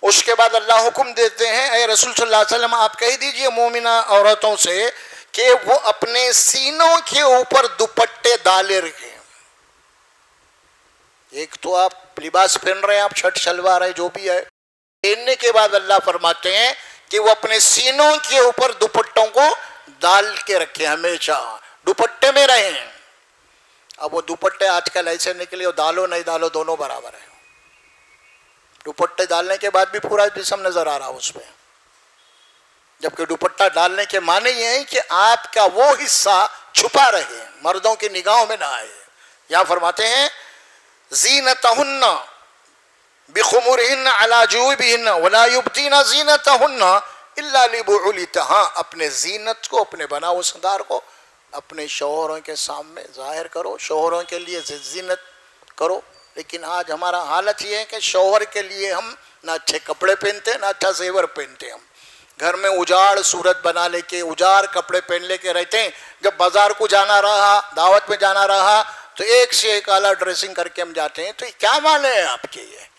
Speaker 1: اس کے بعد اللہ حکم دیتے ہیں اے رسول صلی اللہ علیہ وسلم آپ کہہ دیجئے مومنہ عورتوں سے کہ وہ اپنے سینوں کے اوپر دوپٹے ڈالے رکھیں. ایک تو آپ لباس پہن رہے ہیں، آپ شرٹ شلوار ہے جو بھی ہے، پہننے کے بعد اللہ فرماتے ہیں کہ وہ اپنے سینوں کے اوپر دوپٹوں کو ڈال کے رکھیں، ہمیشہ دوپٹے میں رہیں. اب وہ دوپٹے آج کل ایسے نکلے، وہ ڈالو نہیں ڈالو دونوں برابر ہیں. دوپٹے ڈالنے کے بعد بھی پورا جسم نظر آ رہا اس پہ، جبکہ دوپٹہ ڈالنے کے معنی یہ ہے کہ آپ کا وہ حصہ چھپا رہے، مردوں کی نگاہوں میں نہ آئے. یہاں فرماتے ہیں زینتہن بخمرہن علی جیوبہن ولا یبدین زینتہن الا لبعولتہا، اپنے زینت کو، اپنے بناؤ سنگار کو اپنے شوہروں کے سامنے ظاہر کرو، شوہروں کے لیے زینت کرو. لیکن آج ہمارا حالت یہ ہے کہ شوہر کے لیے ہم نہ اچھے کپڑے پہنتے، نہ اچھا زیور پہنتے. ہم گھر میں اجاڑ صورت بنا لے کے، اجاڑ کپڑے پہن لے کے رہتے ہیں. جب بازار کو جانا رہا، دعوت میں جانا رہا، تو ایک سے ایک اعلیٰ ڈریسنگ کر کے ہم جاتے ہیں. تو یہ کیا معنی ہے آپ کے؟ یہ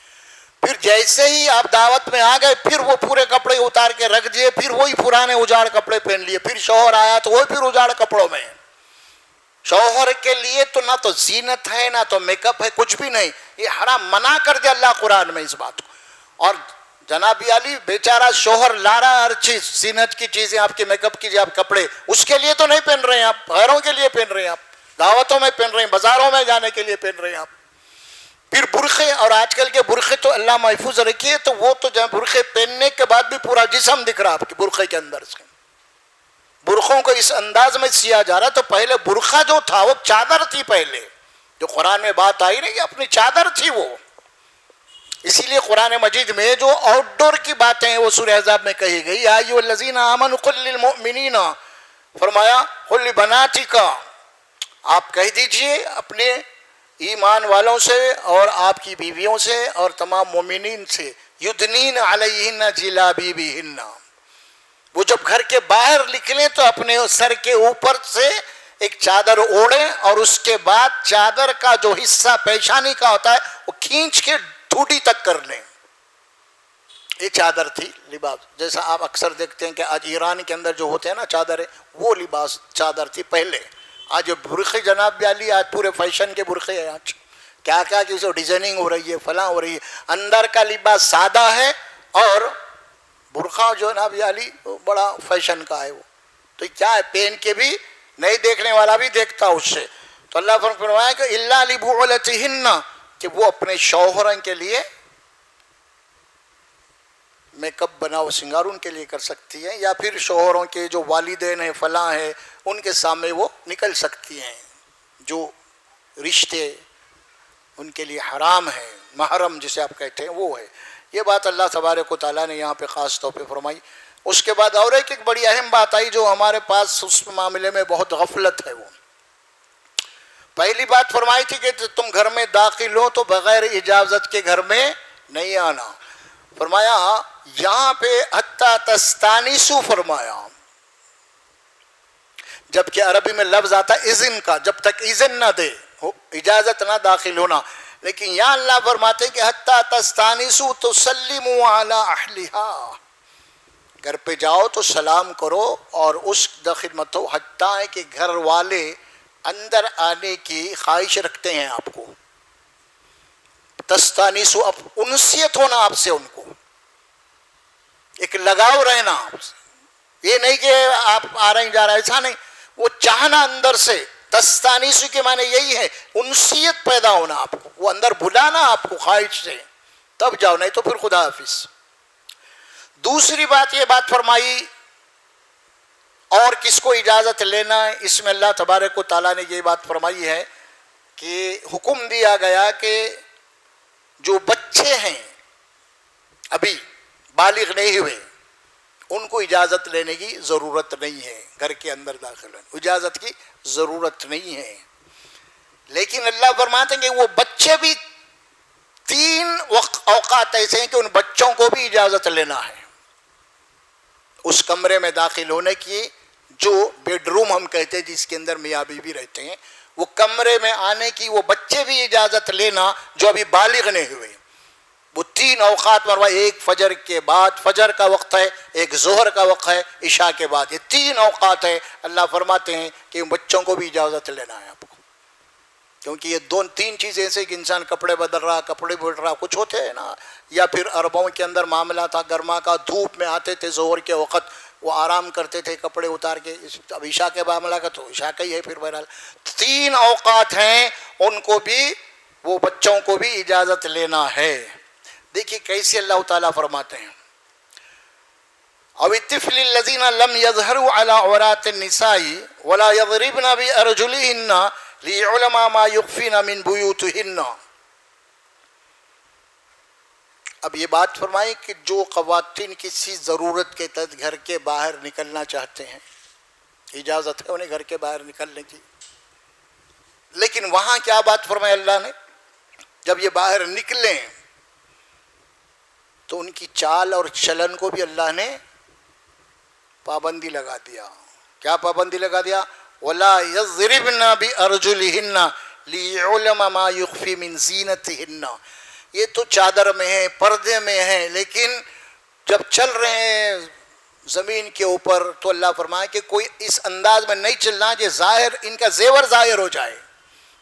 Speaker 1: پھر جیسے ہی آپ دعوت میں آ گئے، پھر وہ پورے کپڑے اتار کے رکھ دیے، پھر وہی پرانے اجاڑ کپڑے پہن لیے. پھر شوہر آیا تو وہ پھر اجاڑ کپڑوں میں. شوہر کے لیے تو نہ تو زینت ہے، نہ تو میک اپ ہے، کچھ بھی نہیں. یہ حرام، منع کر دیا اللہ قرآن میں اس بات کو. اور جناب علی بیچارہ شوہر لا رہا ہر چیز، زینت کی چیزیں، آپ کے میک اپ کی آپ کپڑے، اس کے لیے تو نہیں پہن رہے ہیں آپ، غیروں کے لیے پہن رہے ہیں آپ، دعوتوں میں پہن رہے ہیں، بازاروں میں جانے کے لیے پہن رہے ہیں آپ. پھر برقعے، اور آج کل کے برقعے تو اللہ محفوظ رکھیے، تو وہ تو جب برقعے پہننے کے بعد بھی پورا جسم دکھ رہا آپ کے برقعے کے اندر سے. برقعوں کو اس انداز میں سیا جا رہا. تو پہلے برقعہ جو تھا وہ چادر تھی، پہلے جو قرآن میں بات آئی نہیں، اپنی چادر تھی وہ. اسی لیے قرآن مجید میں جو آؤٹ ڈور کی باتیں ہیں وہ سورہ احزاب میں کہی گئی. یا ایھا الذین آمنوا قل للمؤمنین، فرمایا قل لبناتک، آپ کہہ دیجئے اپنے ایمان والوں سے اور آپ کی بیویوں سے اور تمام مومنین سے، یدنین علیہن جلابیبہن، وہ جب گھر کے باہر نکلیں تو اپنے سر کے اوپر سے ایک چادر اوڑھیں، اور اس کے بعد چادر کا جو حصہ پیشانی کا ہوتا ہے وہ کھینچ کے ٹھوڈی تک کر لیں. یہ چادر تھی، لباس. جیسا آپ اکثر دیکھتے ہیں کہ آج ایران کے اندر جو ہوتے ہیں نا چادریں، وہ لباس چادر تھی پہلے. آج برقعے جناب علی، آج پورے فیشن کے برقعے ہیں. آج کیا کیا کہ ڈیزائننگ ہو رہی ہے، فلاں ہو رہی ہے. اندر کا لباس سادہ ہے، اور برقعہ جو جناب علی بڑا فیشن کا ہے. وہ تو کیا ہے، پہن کے بھی نہیں دیکھنے والا بھی دیکھتا اس سے. تو اللہ فرمایا کہ الا لبعولتہن، کہ وہ اپنے شوہروں کے لیے میک اپ بناؤ سنگار ان کے لیے کر سکتی ہیں، یا پھر شوہروں کے جو والدین ہیں فلاں ہیں ان کے سامنے وہ نکل سکتی ہیں. جو رشتے ان کے لیے حرام ہیں، محرم جسے آپ کہتے ہیں، وہ ہے. یہ بات اللہ تبارک و تعالیٰ نے یہاں پہ خاص طور پہ فرمائی. اس کے بعد اور ایک بڑی اہم بات آئی جو ہمارے پاس اس معاملے میں بہت غفلت ہے. وہ پہلی بات فرمائی تھی کہ تم گھر میں داخل ہو تو بغیر اجازت کے گھر میں نہیں آنا. فرمایا یہاں پہ حتی تستانسوا فرمایا، جبکہ عربی میں لفظ آتا اذن کا، جب تک اذن نہ دے اجازت نہ داخل ہونا. لیکن یہاں اللہ فرماتے ہیں کہ حتیٰ تستانسوا تسلموا علی اہلہا، گھر پہ جاؤ تو سلام کرو اور اس خدمت ہو، حتیٰ ہے کہ گھر والے اندر آنے کی خواہش رکھتے ہیں آپ کو، تستانسوا، اب انسیت ہونا آپ سے، ان کو ایک لگاؤ رہنا آپ سے، یہ نہیں کہ آپ آ رہے ہیں جا رہے ہیں، ایسا نہیں، وہ چاہنا اندر سے، تستانسوا کے معنی یہی ہے، انسیت پیدا ہونا آپ کو، وہ اندر بلانا آپ کو خواہش سے، تب جاؤ، نہیں تو پھر خدا حافظ۔ دوسری بات یہ بات فرمائی، اور کس کو اجازت لینا ہے، اس میں اللہ تبارک و تعالیٰ نے یہ بات فرمائی ہے کہ حکم دیا گیا کہ جو بچے ہیں ابھی بالغ نہیں ہوئے ان کو اجازت لینے کی ضرورت نہیں ہے، گھر کے اندر داخل ہونے اجازت کی ضرورت نہیں ہے، لیکن اللہ فرماتے ہیں کہ وہ بچے بھی 3 اوقات ایسے ہیں کہ ان بچوں کو بھی اجازت لینا ہے اس کمرے میں داخل ہونے کی، جو بیڈ روم ہم کہتے ہیں جس کے اندر میاں بیوی رہتے ہیں، وہ کمرے میں آنے کی وہ بچے بھی اجازت لینا جو ابھی بالغ نہیں ہوئے، وہ 3 اوقات مروا، ایک فجر کے بعد، فجر کا وقت ہے، ایک ظہر کا وقت ہے، عشاء کے بعد، یہ 3 اوقات ہے، اللہ فرماتے ہیں کہ ان بچوں کو بھی اجازت لینا ہے آپ کو، کیونکہ یہ 2-3 چیزیں ایسے کہ انسان کپڑے بدل رہا، کپڑے بدل رہا، کچھ ہوتے ہیں نا، یا پھر عربوں کے اندر معاملہ تھا گرما کا، دھوپ میں آتے تھے ظہر کے وقت، وہ آرام کرتے تھے کپڑے اتار کے، اب عشاء کے معاملہ کا تو عشاء کا ہی ہے، پھر بہرحال 3 اوقات ہیں، ان کو بھی، وہ بچوں کو بھی اجازت لینا ہے۔ دیکھیے کیسے اللہ تعالیٰ فرماتے ہیں، او الطفل الذین لم یظہروا علی عورات النساء ولا یضربن بارجلہن لیعلم ما یخفین من بیوتہن۔ اب یہ بات فرمائی کہ جو خواتین کسی ضرورت کے تحت گھر کے باہر نکلنا چاہتے ہیں، اجازت ہے انہیں گھر کے باہر نکلنے کی، لیکن وہاں کیا بات فرمائی اللہ نے، جب یہ باہر نکلیں تو ان کی چال اور چلن کو بھی اللہ نے پابندی لگا دیا۔ کیا پابندی لگا دیا؟ وَلَا يَضْرِبْنَ بِأَرْجُلِهِنَّ لِيُعْلَمَ مَا يُخْفِي مِنْ زِينَتِهِنَّ۔ یہ تو چادر میں ہے، پردے میں ہے، لیکن جب چل رہے ہیں زمین کے اوپر تو اللہ فرمائے کہ کوئی اس انداز میں نہیں چلنا کہ ظاہر، ان کا زیور ظاہر ہو جائے،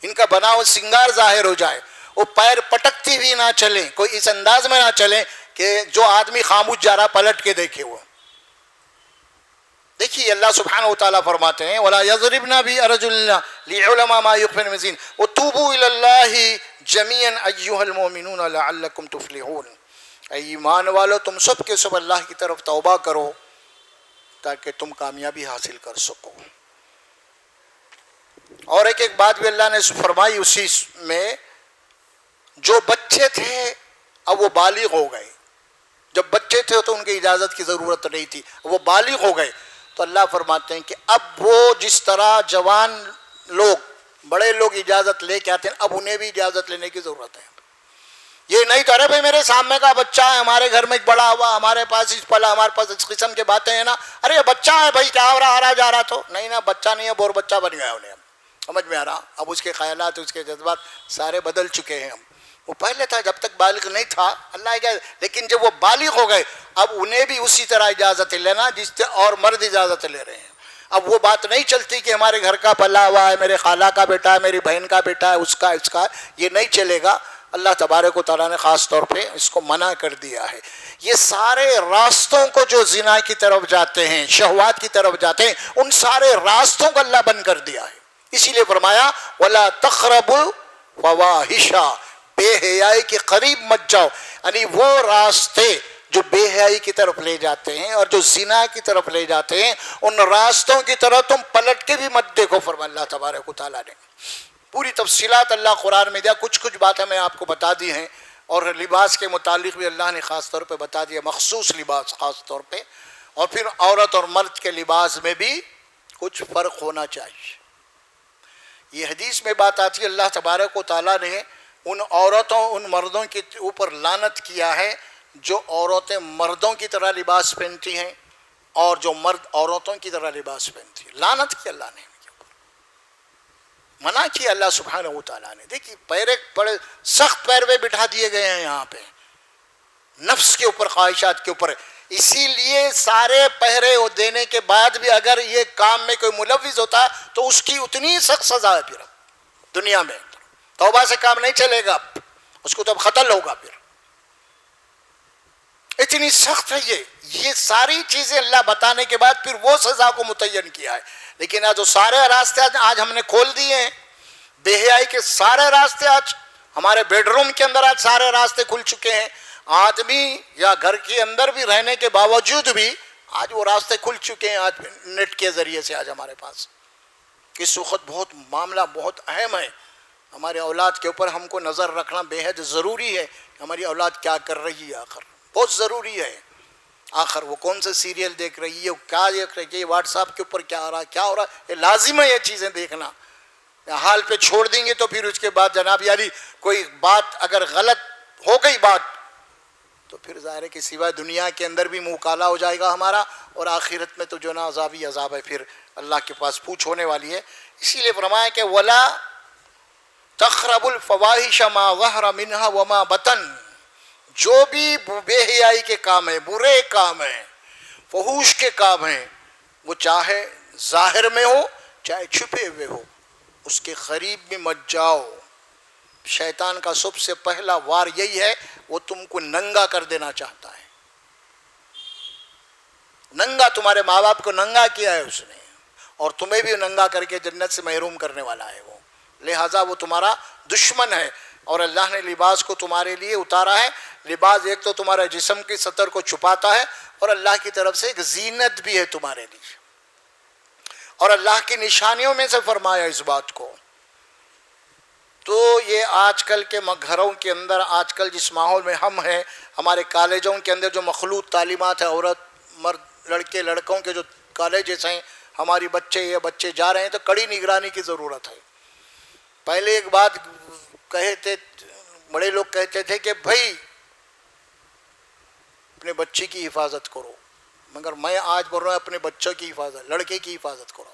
Speaker 1: ان کا بنا ہوا سنگار ظاہر ہو جائے، وہ پیر پٹکتی بھی نہ چلیں، کوئی اس انداز میں نہ چلیں کہ جو آدمی خاموش جا رہا پلٹ کے دیکھے وہ۔ دیکھیے اللہ سبحانہ و تعالیٰ فرماتے ہیں وَلَا يَضْرِبْنَ بِأَرْجُلِهِنَّ لِيُعْلَمَ مَا يُخْفِينَ مِنْ زِينَتِهِنَّ وَتُوبُوا إِلَى اللَّهِ جَمِيعًا أَيُّهَا الْمُؤْمِنُونَ لَعَلَّكُمْ تُفْلِحُونَ۔ اے ایمان والو تم سب کے سب اللہ کی طرف توبہ کرو تاکہ تم کامیابی حاصل کر سکو۔ اور ایک بات بھی اللہ نے فرمائی اسی میں، جو بچے تھے اب وہ بالغ ہو گئے، جب بچے تھے تو ان کی اجازت کی ضرورت نہیں تھی، وہ بالغ ہو گئے تو اللہ فرماتے ہیں کہ اب وہ جس طرح جوان لوگ، بڑے لوگ اجازت لے کے آتے ہیں، اب انہیں بھی اجازت لینے کی ضرورت ہے۔ یہ نہیں تو ارے بھائی میرے سامنے کا بچہ ہے، ہمارے گھر میں بڑا ہوا، ہمارے پاس اس پلا، ہمارے پاس اس قسم کے باتیں ہیں نا، ارے بچہ ہے بھائی کیا ہو رہا، آ رہا جا رہا، تو نہیں نا، بچہ نہیں ہے، بور بچہ بن گیا انہیں، سمجھ میں آ رہا، اب اس کے خیالات، اس کے جذبات سارے بدل چکے ہیں۔ ہم وہ پہلے تھا جب تک بالغ نہیں تھا اللہ اجازت، لیکن جب وہ بالغ ہو گئے اب انہیں بھی اسی طرح اجازت لینا جس سے اور مرد اجازت لے رہے ہیں۔ اب وہ بات نہیں چلتی کہ ہمارے گھر کا پلا ہوا ہے، میرے خالہ کا بیٹا ہے، میری بہن کا بیٹا ہے، اس کا، یہ نہیں چلے گا۔ اللہ تبارک و تعالیٰ نے خاص طور پہ اس کو منع کر دیا ہے۔ یہ سارے راستوں کو جو زنا کی طرف جاتے ہیں، شہوات کی طرف جاتے ہیں، ان سارے راستوں کو اللہ بند کر دیا ہے۔ اسی لیے فرمایا وَلَا تَقْرَبُوا الْفَوَاحِشَ، بے حیائی کے قریب مت جاؤ، یعنی وہ راستے جو بے حیائی کی طرف لے جاتے ہیں اور جو زنا کی طرف لے جاتے ہیں، ان راستوں کی طرف تم پلٹ کے بھی مت دیکھو، فرمایا اللہ تبارک و تعالیٰ نے۔ پوری تفصیلات اللہ قرآن میں دیا، کچھ باتیں میں آپ کو بتا دی ہیں، اور لباس کے متعلق بھی اللہ نے خاص طور پہ بتا دیا، مخصوص لباس خاص طور پہ، اور پھر عورت اور مرد کے لباس میں بھی کچھ فرق ہونا چاہیے۔ یہ حدیث میں بات آتی ہے اللہ تبارک و تعالیٰ نے ان عورتوں، ان مردوں کے اوپر لعنت کیا ہے جو عورتیں مردوں کی طرح لباس پہنتی ہیں اور جو مرد عورتوں کی طرح لباس پہنتی ہیں، لعنت کی اللہ نے۔ منع کیا اللہ سبحانہ و تعالیٰ نے. دیکھیے پیرے بڑے سخت پیروے بٹھا دیے گئے ہیں یہاں پہ نفس کے اوپر, خواہشات کے اوپر. اسی لیے سارے پہرے دینے کے بعد بھی اگر یہ کام میں کوئی ملوث ہوتا تو اس کی اتنی سخت سزا ہے. پھر دنیا میں توبہ سے کام نہیں چلے گا, اس کو تو اب قتل ہوگا. پھر اتنی سخت ہے یہ ساری چیزیں اللہ بتانے کے بعد پھر وہ سزا کو متعین کیا ہے. لیکن آج جو سارے راستے آج ہم نے کھول دیے ہیں, بے حیائی کے سارے راستے, آج ہمارے بیڈ روم کے اندر آج سارے راستے کھل چکے ہیں. آدمی یا گھر کے اندر بھی رہنے کے باوجود بھی آج وہ راستے کھل چکے ہیں آج نیٹ کے ذریعے سے. آج ہمارے پاس اس وقت بہت معاملہ بہت اہم ہے. ہمارے اولاد کے اوپر ہم کو نظر رکھنا بے حد ضروری ہے. ہماری اولاد کیا کر رہی ہے, آخر بہت ضروری ہے. آخر وہ کون سے سیریل دیکھ رہی ہے, کیا دیکھ رہی ہے, واٹس ایپ کے اوپر کیا ہو رہا ہے, کیا ہو رہا ہے. یہ لازم ہے یہ چیزیں دیکھنا. حال پہ چھوڑ دیں گے تو پھر اس کے بعد جناب یعنی کوئی بات اگر غلط ہو گئی بات تو پھر ظاہر ہے کہ سوائے دنیا کے اندر بھی منہ کالا ہو جائے گا ہمارا, اور آخرت میں تو جو نا عذاب ہی عذاب ہے, پھر اللہ کے پاس پوچھ ہونے والی ہے. اسی لیے فرمایا کہ وَلَا تَقْرَبُوا الْفَوَاحِشَ مَا ظَهَرَ مِنْهَا وَمَا بَطَنَ. جو بھی بے حیائی کے کام ہیں, برے کام ہیں, فحوش کے کام ہیں, وہ چاہے ظاہر میں ہو چاہے چھپے ہوئے ہو, اس کے قریب بھی مت جاؤ. شیطان کا سب سے پہلا وار یہی ہے, وہ تم کو ننگا کر دینا چاہتا ہے. ننگا, تمہارے ماں باپ کو ننگا کیا ہے اس نے, اور تمہیں بھی ننگا کر کے جنت سے محروم کرنے والا ہے وہ. لہٰذا وہ تمہارا دشمن ہے. اور اللہ نے لباس کو تمہارے لیے اتارا ہے. لباس ایک تو تمہارے جسم کی سطر کو چھپاتا ہے, اور اللہ کی طرف سے ایک زینت بھی ہے تمہارے لیے, اور اللہ کی نشانیوں میں سے فرمایا اس بات کو. تو یہ آج کل کے گھروں کے اندر, آج کل جس ماحول میں ہم ہیں, ہمارے کالجوں کے اندر جو مخلوط تعلیمات ہے, عورت مرد لڑکے لڑکوں کے جو کالجز ہیں, ہماری بچے جا رہے ہیں, تو کڑی نگرانی کی ضرورت ہے. پہلے ایک بات کہتے, بڑے لوگ کہتے تھے کہ بھائی اپنے بچے کی حفاظت کرو, مگر میں آج بول رہا ہوں اپنے بچوں کی حفاظت, لڑکے کی حفاظت کرو.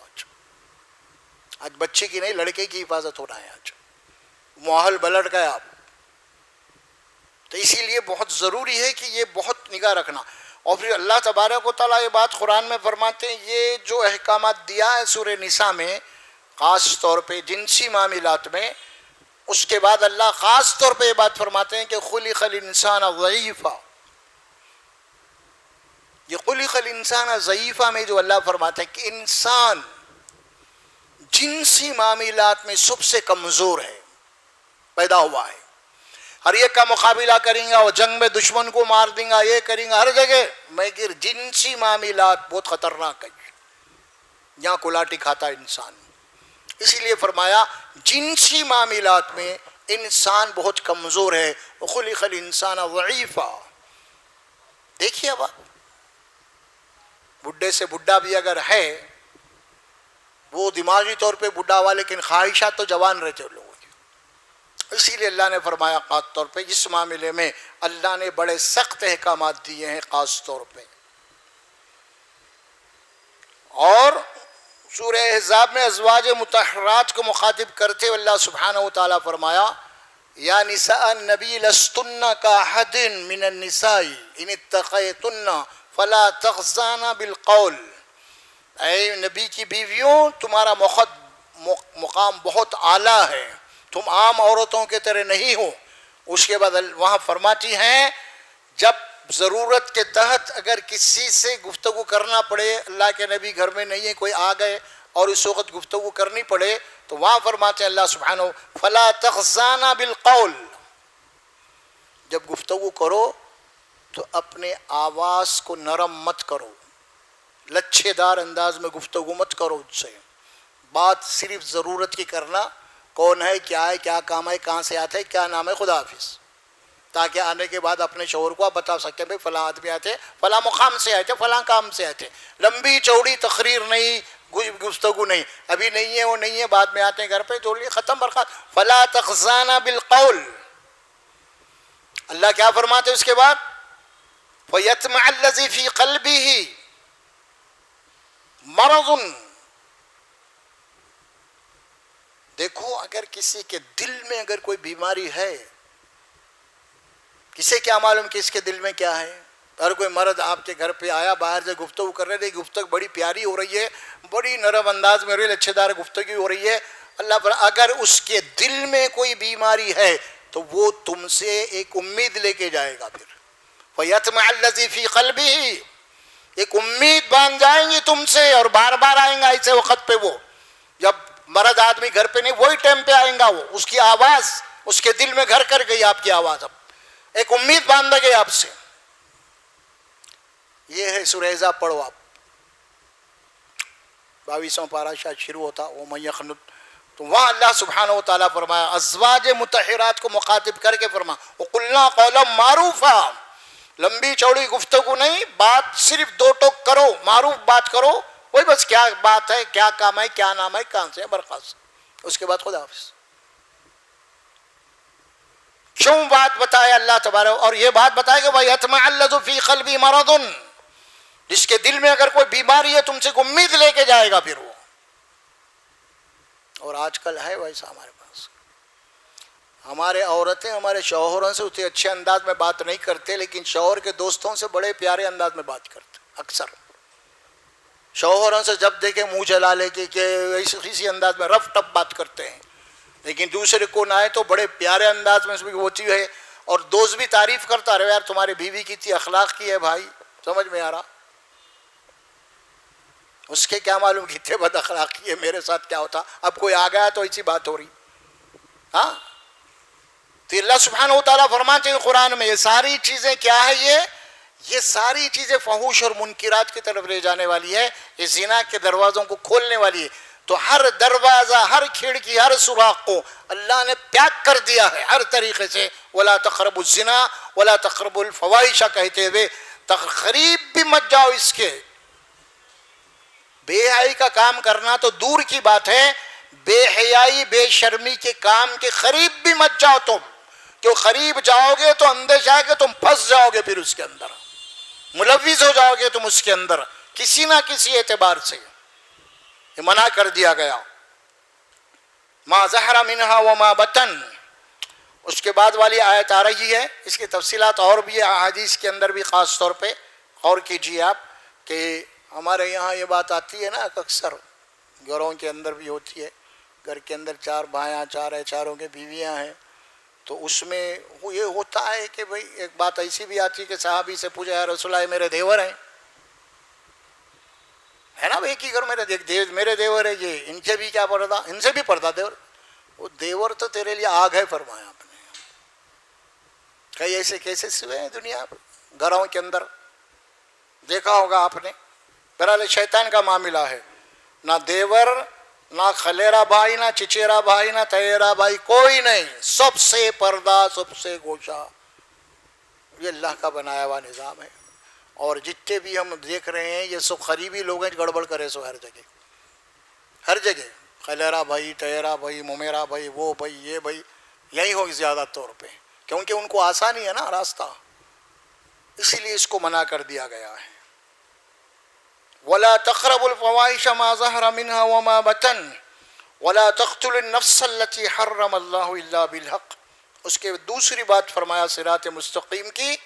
Speaker 1: آج بچے کی نہیں, لڑکے کی حفاظت ہو رہا ہے. آج ماحول پلٹ گیا آپ. تو اسی لیے بہت ضروری ہے کہ یہ بہت نگاہ رکھنا. اور پھر اللہ تبارک و تعالیٰ یہ بات قرآن میں فرماتے ہیں, یہ جو احکامات دیا ہے سورہ نساء میں, خاص طور پہ جنسی معاملات میں, اس کے بعد اللہ خاص طور پہ یہ بات فرماتے ہیں کہ خلق الانسان ضعیفا. یہ خلق الانسان ضعیفا میں جو اللہ فرماتے ہیں کہ انسان جنسی معاملات میں سب سے کمزور ہے, پیدا ہوا ہے. ہر ایک کا مقابلہ کریں گا, اور جنگ میں دشمن کو مار دیں گا, یہ کریں گا ہر جگہ, مگر جنسی معاملات بہت خطرناک ہے. یہاں کلاٹی کھاتا ہے انسان. اسی لیے فرمایا جنسی معاملات میں انسان بہت کمزور ہے. خلق الانسان ضعیفا. دیکھیے اب بڈھے سے بڈھا بھی اگر ہے, وہ دماغی طور پہ بڈھا ہوا لیکن خواہشات تو جوان رہتے لوگ. اسی لیے اللہ نے فرمایا خاص طور پہ اس معاملے میں اللہ نے بڑے سخت احکامات دیے ہیں خاص طور پہ. اور سورہ احزاب میں ازواج مطہرات کو مخاطب کرتے ہوئے اللہ سبحانہ و تعالیٰ فرمایا یا نساء النبی لستن کاحد من النساء ان اتقیتن فلا تخضعن بالقول. اے نبی کی بیویوں, تمہارا مقام بہت اعلیٰ ہے, تم عام عورتوں کے طرح نہیں ہو. اس کے بعد وہاں فرماتی ہیں جب ضرورت کے تحت اگر کسی سے گفتگو کرنا پڑے, اللہ کے نبی گھر میں نہیں ہے, کوئی آ گئے اور اس وقت گفتگو کرنی پڑے, تو وہاں فرماتے ہیں اللہ سبحانہ فلا تخضعن بالقول. جب گفتگو کرو تو اپنے آواز کو نرم مت کرو, لچھے دار انداز میں گفتگو مت کرو. اس سے بات صرف ضرورت کی کرنا, کون ہے, کیا ہے, کیا کام ہے, کہاں سے آتے ہیں, کیا نام ہے, خدا حافظ, تاکہ آنے کے بعد اپنے شوہر کو آپ بتا سکتے ہیں فلاں آدمی آتے, فلاں مقام سے آتے, فلاں کام سے آتے. لمبی چوڑی تقریر نہیں, گفتگو نہیں, ابھی نہیں ہے وہ نہیں ہے, بعد میں آتے ہیں گھر پہ, جو لیے ختم برخاست. فلا تخضعن بالقول. اللہ کیا فرماتے اس کے بعد فَيَطْمَعَ الَّذِي فِي قَلْبِهِ مَرَضٌ. دیکھو اگر کسی کے دل میں اگر کوئی بیماری ہے، کسے کیا معلوم کہ اس کے دل میں کیا ہے؟ اگر کوئی مرد آپ کے گھر پہ آیا، باہر سے گفتگو کر رہے تھے، گفتگو بڑی پیاری ہو رہی ہے، بڑی نرم انداز میں ہو رہی ہے، اچھے دار گفتگو ہو رہی ہے، اللہ پر اگر اس کے دل میں کوئی بیماری ہے تو وہ تم سے ایک امید لے کے جائے گا، پھر فَيَطْمَعَ الَّذِي فِي قَلْبِهِ، ایک امید باندھ جائیں گی تم سے، اور بار بار آئیں گا ایسے وقت پہ، وہ جب مرد آدمی گھر پہ نہیں، وہی ٹائم پہ آئیں گا، وہ اس کی آواز اس کے دل میں گھر کر گئی، آپ کی آواز اب ایک امید باندھ گئی آپ سے. یہ ہے سورہ احزاب، پڑھو آپ، 22واں پارہ شاید شروع ہوتا، وَمَن يَقْنُتْ، تو وہاں اللہ سبحانہ و تعالیٰ فرمایا ازواج مطہرات کو مخاطب کر کے فرما وَقُلْنَا قَوْلًا مَعْرُوفًا، لمبی چوڑی گفتگو نہیں، بات صرف دو ٹوک کرو، معروف بات کرو، وہی بس کیا بات ہے، کیا کام ہے، کیا نام ہے، کہاں سے ہے، برخاست، اس کے بعد خدا حافظ. کیوں بات بتایا اللہ تبارک، اور یہ بات بتایا کہ وَيَطْمَعَ الَّذِي فِي قَلْبِهِ مَرَضٌ، جس کے دل میں اگر کوئی بیماری ہے تم سے امید لے کے جائے گا پھر وہ. اور آج کل ہے ویسا ہمارے پاس، ہمارے عورتیں ہمارے شوہروں سے اتنے اچھے انداز میں بات نہیں کرتے، لیکن شوہر کے دوستوں سے بڑے پیارے انداز میں بات کرتے. اکثر شوہروں سے جب دیکھیں منہ جلا لے کے کہ اسی انداز میں رف ٹپ بات کرتے ہیں، لیکن دوسرے کو نہ آئے تو بڑے پیارے انداز میں اس میں ہوتی ہے، اور دوست بھی تعریف کرتا رہے، یار تمہاری بیوی کی تھی اخلاق کی ہے بھائی، سمجھ میں آ رہا؟ اس کے کیا معلوم کتنے بد اخلاقی ہے، میرے ساتھ کیا ہوتا، اب کوئی آ گیا تو ایسی بات ہو رہی. ہاں، تو اللہ سبحانہ و تعالیٰ فرماتے ہیں قرآن میں، یہ ساری چیزیں کیا ہے، یہ ساری چیزیں فحوش اور منکرات کی طرف لے جانے والی ہے، یہ زنا کے دروازوں کو کھولنے والی ہے. تو ہر دروازہ، ہر کھڑکی، ہر سوراخ کو اللہ نے پیک کر دیا ہے ہر طریقے سے. وَلَا تَقْرَبُوا الزِّنَا وَلَا تَقْرَبُوا الْفَوَاحِشَ کہتے ہوئے قریب بھی مت جاؤ اس کے. بے حیائی کا کام کرنا تو دور کی بات ہے، بے حیائی بے شرمی کے کام کے قریب بھی مت جاؤ تم، کہ قریب جاؤ گے تو اندیشہ ہے کہ تم پھنس جاؤ گے، پھر اس کے اندر ملوث ہو جاؤ گے تم اس کے اندر کسی نہ کسی اعتبار سے. یہ منع کر دیا گیا. ما ظہر منہا وما بطن، اس کے بعد والی آیت آ رہی ہے، اس کی تفصیلات اور بھی احادیث کے اندر بھی خاص طور پہ غور کیجیے آپ، کہ ہمارے یہاں یہ بات آتی ہے نا، اکثر گھروں کے اندر بھی ہوتی ہے، گھر کے اندر 4 بھائیاں، 4 ہیں، چاروں کے بیویاں ہیں، تو اس میں یہ ہوتا ہے کہ بھئی ایک بات ایسی بھی آتی ہے کہ صحابی سے پوچھا، یا رسول اللہ میرے دیور ہیں، ہے نا، ایک ہی گھر میرے دیور ہے، یہ ان سے بھی کیا پردہ، ان سے بھی پردہ دیور. وہ دیور تو تیرے لیے آگ ہے فرمایا آپ نے. کئی ایسے کیسز ہوئے ہیں دنیا گھروں کے اندر، دیکھا ہوگا آپ نے. بہرحال شیطان کا معاملہ ہے، نہ دیور، نہ خلیرا بھائی، نہ چچیرا بھائی، نہ تیرا بھائی، کوئی نہیں، سب سے پردہ، سب سے گوشہ. یہ اللہ کا بنایا ہوا نظام ہے. اور جتنے بھی ہم دیکھ رہے ہیں یہ سب قریبی لوگ ہیں، گڑبڑ کرے سو ہر جگہ، ہر جگہ خلیرا بھائی، تیرا بھائی، ممیرا بھائی، وہ بھائی، یہ بھائی، یہی ہو زیادہ طور پہ، کیونکہ ان کو آسانی ہے نا راستہ، اسی لیے اس کو منع کر دیا گیا ہے. وَلَا تَقْرَبُوا الْفَوَاحِشَ مَا ظَهَرَ مِنْهَا وَمَا بَطَنَ وَلَا تَقْتُلُوا النَّفْسَ الَّتِي حَرَّمَ اللَّهُ إِلَّا بِالْحَقِّ. اس کے دوسری بات فرمایا صراط مستقیم کی،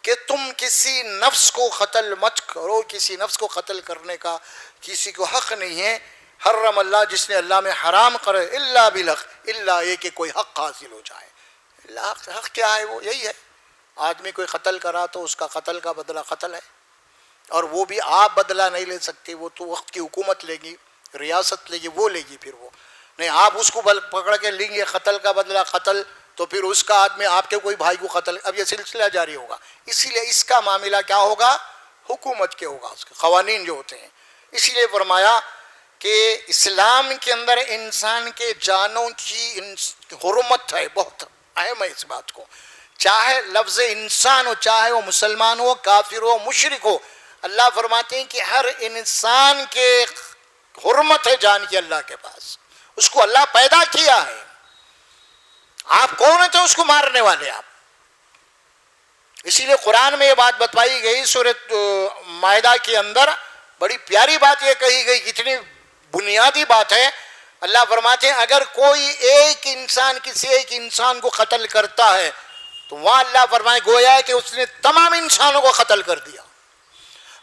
Speaker 1: کہ تم کسی نفس کو قتل مت کرو، کسی نفس کو قتل کرنے کا کسی کو حق نہیں ہے. حرم اللہ، جس نے اللہ میں حرام کرے، الا بالحق، الا یہ کہ کوئی حق حاصل ہو جائے. اللہ حق کیا ہے؟ وہ یہی ہے، آدمی کوئی قتل کرا تو اس کا قتل کا بدلہ قتل ہے، اور وہ بھی آپ بدلہ نہیں لے سکتے، وہ تو وقت کی حکومت لے گی، ریاست لے گی، وہ لے گی. پھر وہ نہیں، آپ اس کو پکڑ کے لیں گے قتل کا بدلہ قتل، تو پھر اس کا آدمی آپ کے کوئی بھائی کو قتل، اب یہ سلسلہ جاری ہوگا. اسی لیے اس کا معاملہ کیا ہوگا؟ حکومت کے ہوگا، اس کے قوانین جو ہوتے ہیں. اسی لیے فرمایا کہ اسلام کے اندر انسان کے جانوں کی حرمت ہے، بہت اہم ہے اس بات کو. چاہے لفظ انسان ہو، چاہے وہ مسلمان ہو، کافر ہو، مشرک ہو، اللہ فرماتے ہیں کہ ہر انسان کے حرمت ہے جان کی اللہ کے پاس. اس کو اللہ پیدا کیا ہے، آپ کون ہیں تو اس کو مارنے والے آپ. اسی لیے قرآن میں یہ بات بتائی گئی سورۃ مائدہ کے اندر، بڑی پیاری بات یہ کہی گئی، کتنی بنیادی بات ہے. اللہ فرماتے ہیں اگر کوئی ایک انسان کسی ایک انسان کو قتل کرتا ہے تو وہاں اللہ فرمائے گویا ہے کہ اس نے تمام انسانوں کو قتل کر دیا.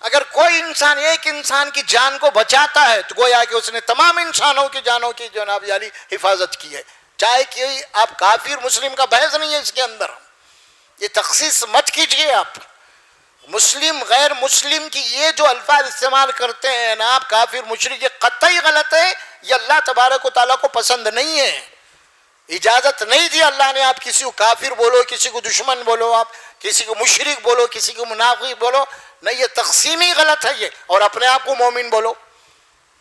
Speaker 1: اگر کوئی انسان ایک انسان کی جان کو بچاتا ہے تو گویا کہ اس نے تمام انسانوں کی جانوں کی جناب علی حفاظت کی ہے. چاہے کہ آپ کافر مسلم کا بحث نہیں ہے اس کے اندر, یہ تخصیص مت کیجئے. آپ مسلم غیر مسلم کی یہ جو الفاظ استعمال کرتے ہیں نا آپ کافر مشرک, یہ قطعی غلط ہے. یہ اللہ تبارک و تعالیٰ کو پسند نہیں ہے. اجازت نہیں دی اللہ نے آپ کسی کو کافر بولو, کسی کو دشمن بولو, آپ کسی کو مشرک بولو, کسی کو منافق بولو. نہیں, یہ تقسیمی غلط ہے یہ. اور اپنے آپ کو مومن بولو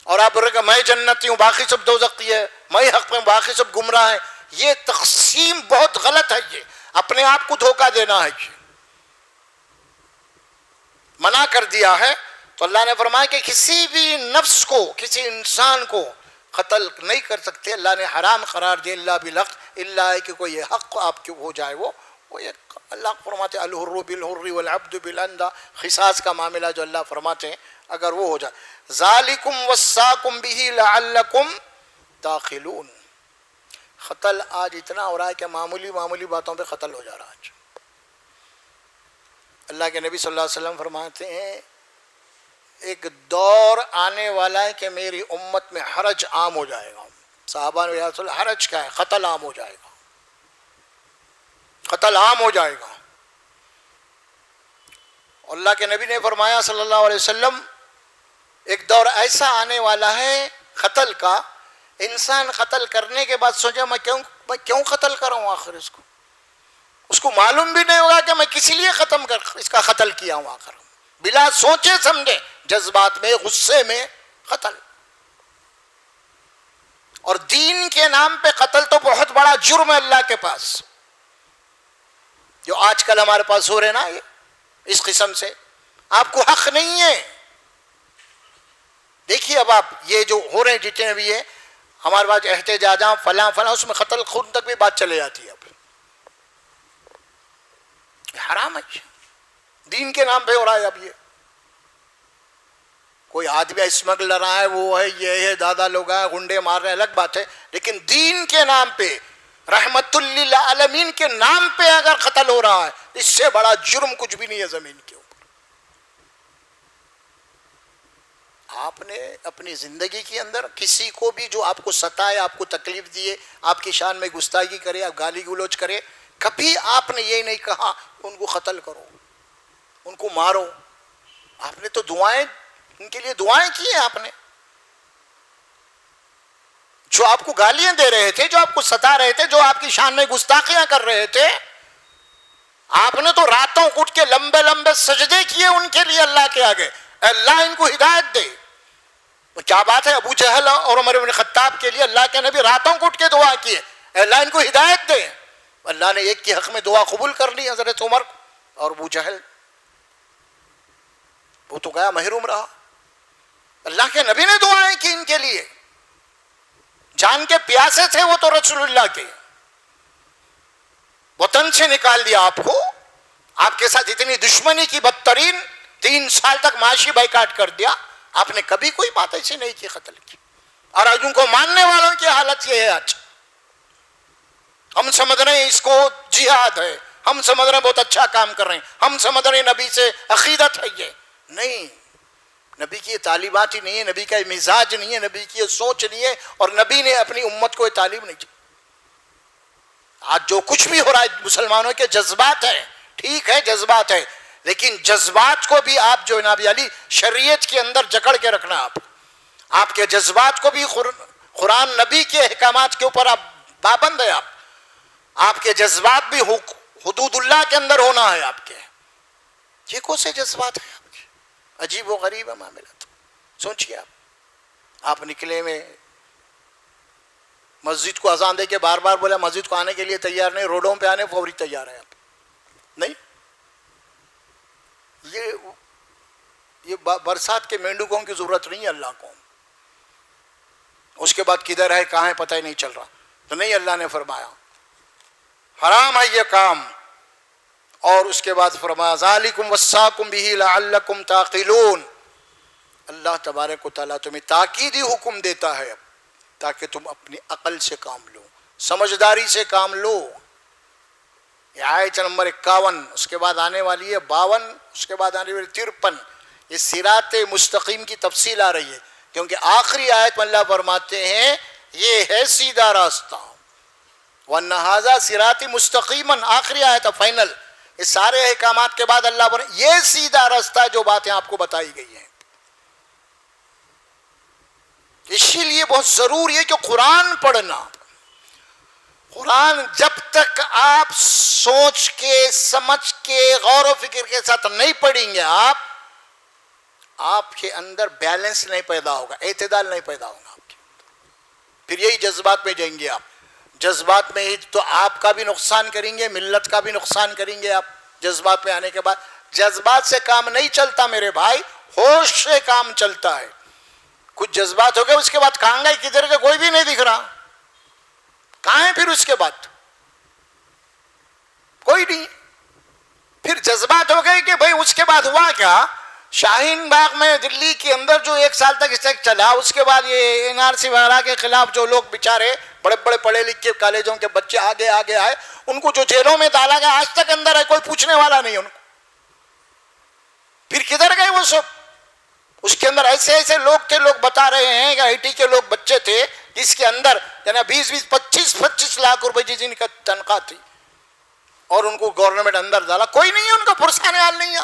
Speaker 1: اور آپ بولے کہ میں جنتی ہوں باقی سب دوزخی ہے, میں حق پہ ہوں باقی سب گمراہ ہیں. یہ تقسیم بہت غلط ہے. یہ اپنے آپ کو دھوکہ دینا ہے. یہ منع کر دیا ہے. تو اللہ نے فرمایا کہ کسی بھی نفس کو, کسی انسان کو قتل نہیں کر سکتے. اللہ نے حرام قرار دیا اللہ بالحق, اللہ ہے کہ کوئی یہ حق آپ کے ہو جائے. وہ ایک اللہ فرماتے ہیں الحر بالحر والعبد بالعبد, قصاص کا معاملہ جو اللہ فرماتے ہیں اگر وہ ہو جائے. ذالکم وصاکم بہ لعلکم تعقلون. قتل آج اتنا ہو رہا ہے کہ معمولی باتوں پہ قتل ہو جا رہا ہے. آج اللہ کے نبی صلی اللہ علیہ وسلم فرماتے ہیں ایک دور آنے والا ہے کہ میری امت میں حرج عام ہو جائے گا. صحابہ نے یا رسول اللہ حرج کیا ہے؟ قتل عام ہو جائے گا, قتل عام ہو جائے گا. اللہ کے نبی نے فرمایا صلی اللہ علیہ وسلم ایک دور ایسا آنے والا ہے قتل کا, انسان قتل کرنے کے بعد سوچے میں کیوں قتل کروں آخر اس کو معلوم بھی نہیں ہوگا کہ میں کسی لیے اس کا قتل کیا ہوں. آخر بلا سوچے سمجھے جذبات میں غصے میں قتل. اور دین کے نام پہ قتل تو بہت بڑا جرم ہے اللہ کے پاس, جو آج کل ہمارے پاس ہو رہے نا یہ اس قسم سے. آپ کو حق نہیں ہے. دیکھیے اب آپ یہ جو ہو رہے ہیں جتنے بھی ہے ہمارے پاس احتجاج فلاں اس میں قتل خون تک بھی بات چلے جاتی ہے. اب حرام ہے, دین کے نام پہ ہو رہا ہے. اب یہ کوئی آدمی اسمگلر رہا ہے, وہ ہے, یہ ہے, دادا لوگ ہیں, گنڈے مار رہے ہیں, الگ بات ہے. لیکن دین کے نام پہ, رحمت للعالمین کے نام پہ اگر قتل ہو رہا ہے اس سے بڑا جرم کچھ بھی نہیں ہے زمین کے اوپر. آپ نے اپنی زندگی کے اندر کسی کو بھی جو آپ کو ستائے, آپ کو تکلیف دیے, آپ کی شان میں گستاخی کرے, آپ گالی گلوچ کرے, کبھی آپ نے یہ نہیں کہا ان کو قتل کرو, ان کو مارو. آپ نے تو دعائیں ان کے لیے دعائیں کی ہیں. آپ نے جو آپ کو گالیاں دے رہے تھے, جو آپ کو ستا رہے تھے, جو آپ کی شان میں گستاخیاں کر رہے تھے, آپ نے تو راتوں اٹھ کے لمبے لمبے سجدے کیے ان کے لیے اللہ کے آگے. اللہ ان کو ہدایت دے. کیا بات ہے, ابو جہل اور عمر بن خطاب کے لیے اللہ کے نبی راتوں کو اٹھ کے دعا کیے, اللہ ان کو ہدایت دے. اللہ نے ایک کے حق میں دعا قبول کر لی, حضرت عمر. اور ابو جہل وہ تو گیا محروم رہا. اللہ کے نبی نے دعائیں کی ان کے لیے, جان کے پیاسے تھے وہ تو رسول اللہ کے. وطن سے نکال دیا آپ کو, آپ کے ساتھ اتنی دشمنی کی, بدترین 3 سال تک معاشی بائیکاٹ کر دیا. آپ نے کبھی کوئی بات ایسی نہیں کی قتل کی. اور آج ان کو ماننے والوں کی حالت یہ ہے. آج ہم سمجھ رہے ہیں اس کو جہاد ہے, ہم سمجھ رہے ہیں بہت اچھا کام کر رہے ہیں, ہم سمجھ رہے ہیں نبی سے عقیدت ہے. یہ نہیں, نبی کی یہ تعلیمات ہی نہیں ہے, نبی کا یہ مزاج نہیں ہے, نبی کی یہ سوچ نہیں ہے, اور نبی نے اپنی امت کو یہ تعلیم نہیں دی. آج جو کچھ بھی ہو رہا ہے مسلمانوں کے جذبات ہیں, ٹھیک ہے جذبات ہے, لیکن جذبات کو بھی آپ جو جناب علی شریعت کے اندر جکڑ کے رکھنا. آپ کے جذبات کو بھی قرآن نبی کے احکامات کے اوپر آپ پابند ہے. آپ کے جذبات بھی حدود اللہ کے اندر ہونا ہے. آپ کے یہ کون سے جذبات ہیں آپ کے؟ عجیب و غریب ہے معاملہ. تو سوچیے آپ نکلے میں مسجد کو اذان دے کے بار بار بولا مسجد کو آنے کے لیے تیار نہیں, روڈوں پہ آنے فوری تیار ہے آپ نہیں. یہ برسات کے مینڈوکوں کی ضرورت نہیں ہے اللہ کو. اس کے بعد کدھر ہے کہاں ہے پتہ ہی نہیں چل رہا. تو نہیں, اللہ نے فرمایا حرام ہے یہ کام. اور اس کے بعد فرمایا ذالکم وصاکم بہ لعلکم تعقلون. اللہ تبارک و تعالیٰ تمہیں تاکیدی حکم دیتا ہے تاکہ تم اپنی عقل سے کام لو، سمجھداری سے کام لو۔ یہ آیت نمبر 51، اس کے بعد آنے والی ہے 52، اس کے بعد آنے والی 53۔ یہ صراط مستقیم کی تفصیل آ رہی ہے، کیونکہ آخری آیت میں اللہ فرماتے ہیں یہ ہے سیدھا راستہ، وَأَنَّ هَذَا صِرَاطِ مُسْتَقِيمًا، آخری آیت ہے فائنل۔ اس سارے احکامات کے بعد اللہ فرماتے ہیں یہ سیدھا راستہ جو باتیں آپ کو بتائی گئی ہیں۔ اسی لیے بہت ضروری ہے کہ قرآن پڑھنا۔ قرآن جب تک آپ سوچ کے سمجھ کے غور و فکر کے ساتھ نہیں پڑھیں گے، آپ کے اندر بیلنس نہیں پیدا ہوگا، اعتدال نہیں پیدا ہوگا آپ کے، پھر یہی جذبات میں جائیں گے آپ۔ جذبات میں ہی تو آپ کا بھی نقصان کریں گے، ملت کا بھی نقصان کریں گے آپ۔ جذبات میں آنے کے بعد جذبات سے کام نہیں چلتا میرے بھائی، ہوش سے کام چلتا ہے۔ کچھ جذبات ہو گئے، اس کے بعد کہاں گئے کدھر کے کوئی بھی نہیں دکھ رہا، کہاں ہے پھر اس کے بعد کوئی نہیں۔ پھر جذبات ہو گئے کہ بھئی اس کے بعد ہوا کیا؟ شاہین باغ میں دلی کے اندر جو 1 سال تک اسٹیک چلا، اس کے بعد یہ این آر سی وغیرہ کے خلاف جو لوگ بیچارے بڑے بڑے پڑھے لکھے کالجوں کے بچے آگے آئے، ان کو جو جیلوں میں ڈالا گیا آج تک اندر ہے، کوئی پوچھنے والا نہیں ان کو۔ پھر کدھر گئے وہ سب؟ اس کے اندر ایسے لوگ تھے، لوگ بتا رہے ہیں کہ آئی ٹی کے لوگ بچے تھے جس کے اندر 20 25 لاکھ روپے جن کا تنخواہ تھی، اور ان کو گورنمنٹ اندر ڈالا، کوئی نہیں ہے ان کا پرسان حال نہیں ہے۔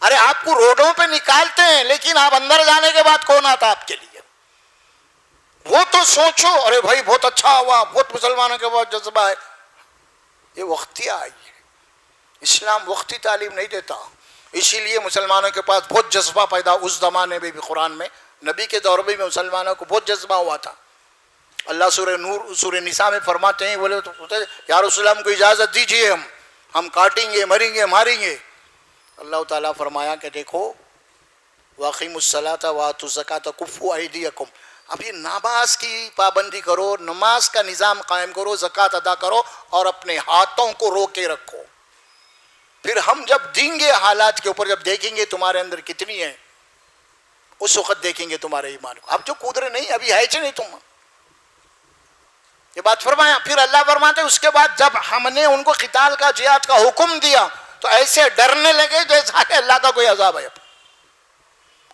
Speaker 1: ارے آپ کو روڈوں پہ نکالتے ہیں، لیکن آپ اندر جانے کے بعد کون آتا آپ کے لیے؟ وہ تو سوچو، ارے بھائی بہت اچھا ہوا، بہت مسلمانوں کے بہت جذبہ ہے۔ یہ وقتی آئی ہے، اسلام وقتی تعلیم نہیں دیتا، اسی لیے مسلمانوں کے پاس بہت جذبہ پیدا، اس زمانے میں بھی قرآن میں نبی کے دور میں بھی مسلمانوں کو بہت جذبہ ہوا تھا۔ اللہ سورہ نساء میں فرماتے ہیں، بولے تو یا رسول اللہ ہم کو اجازت دیجئے، ہم کاٹیں گے، مریں گے، ماریں گے۔ اللہ تعالیٰ فرمایا کہ دیکھو وَأَقِیمُوا الصَّلَاةَ وَآتُوا الزَّکَاةَ وَكُفُّوا أَیْدِیَکُم، اب یہ نماز کی پابندی کرو، نماز کا نظام قائم کرو، زکوٰۃ ادا کرو، اور اپنے ہاتھوں کو روکے رکھو۔ پھر ہم جب دیں گے حالات کے اوپر، جب دیکھیں گے تمہارے اندر کتنی ہے، اس وقت دیکھیں گے تمہارے ایمان کو۔ اب جو قدرت نہیں، ابھی ہے نہیں تم، یہ بات فرمایا۔ پھر اللہ فرماتے ہیں اس کے بعد جب ہم نے ان کو قتال کا، جہاد کا حکم دیا، تو ایسے ڈرنے لگے جیسا کہ اللہ کا کوئی عذاب ہے۔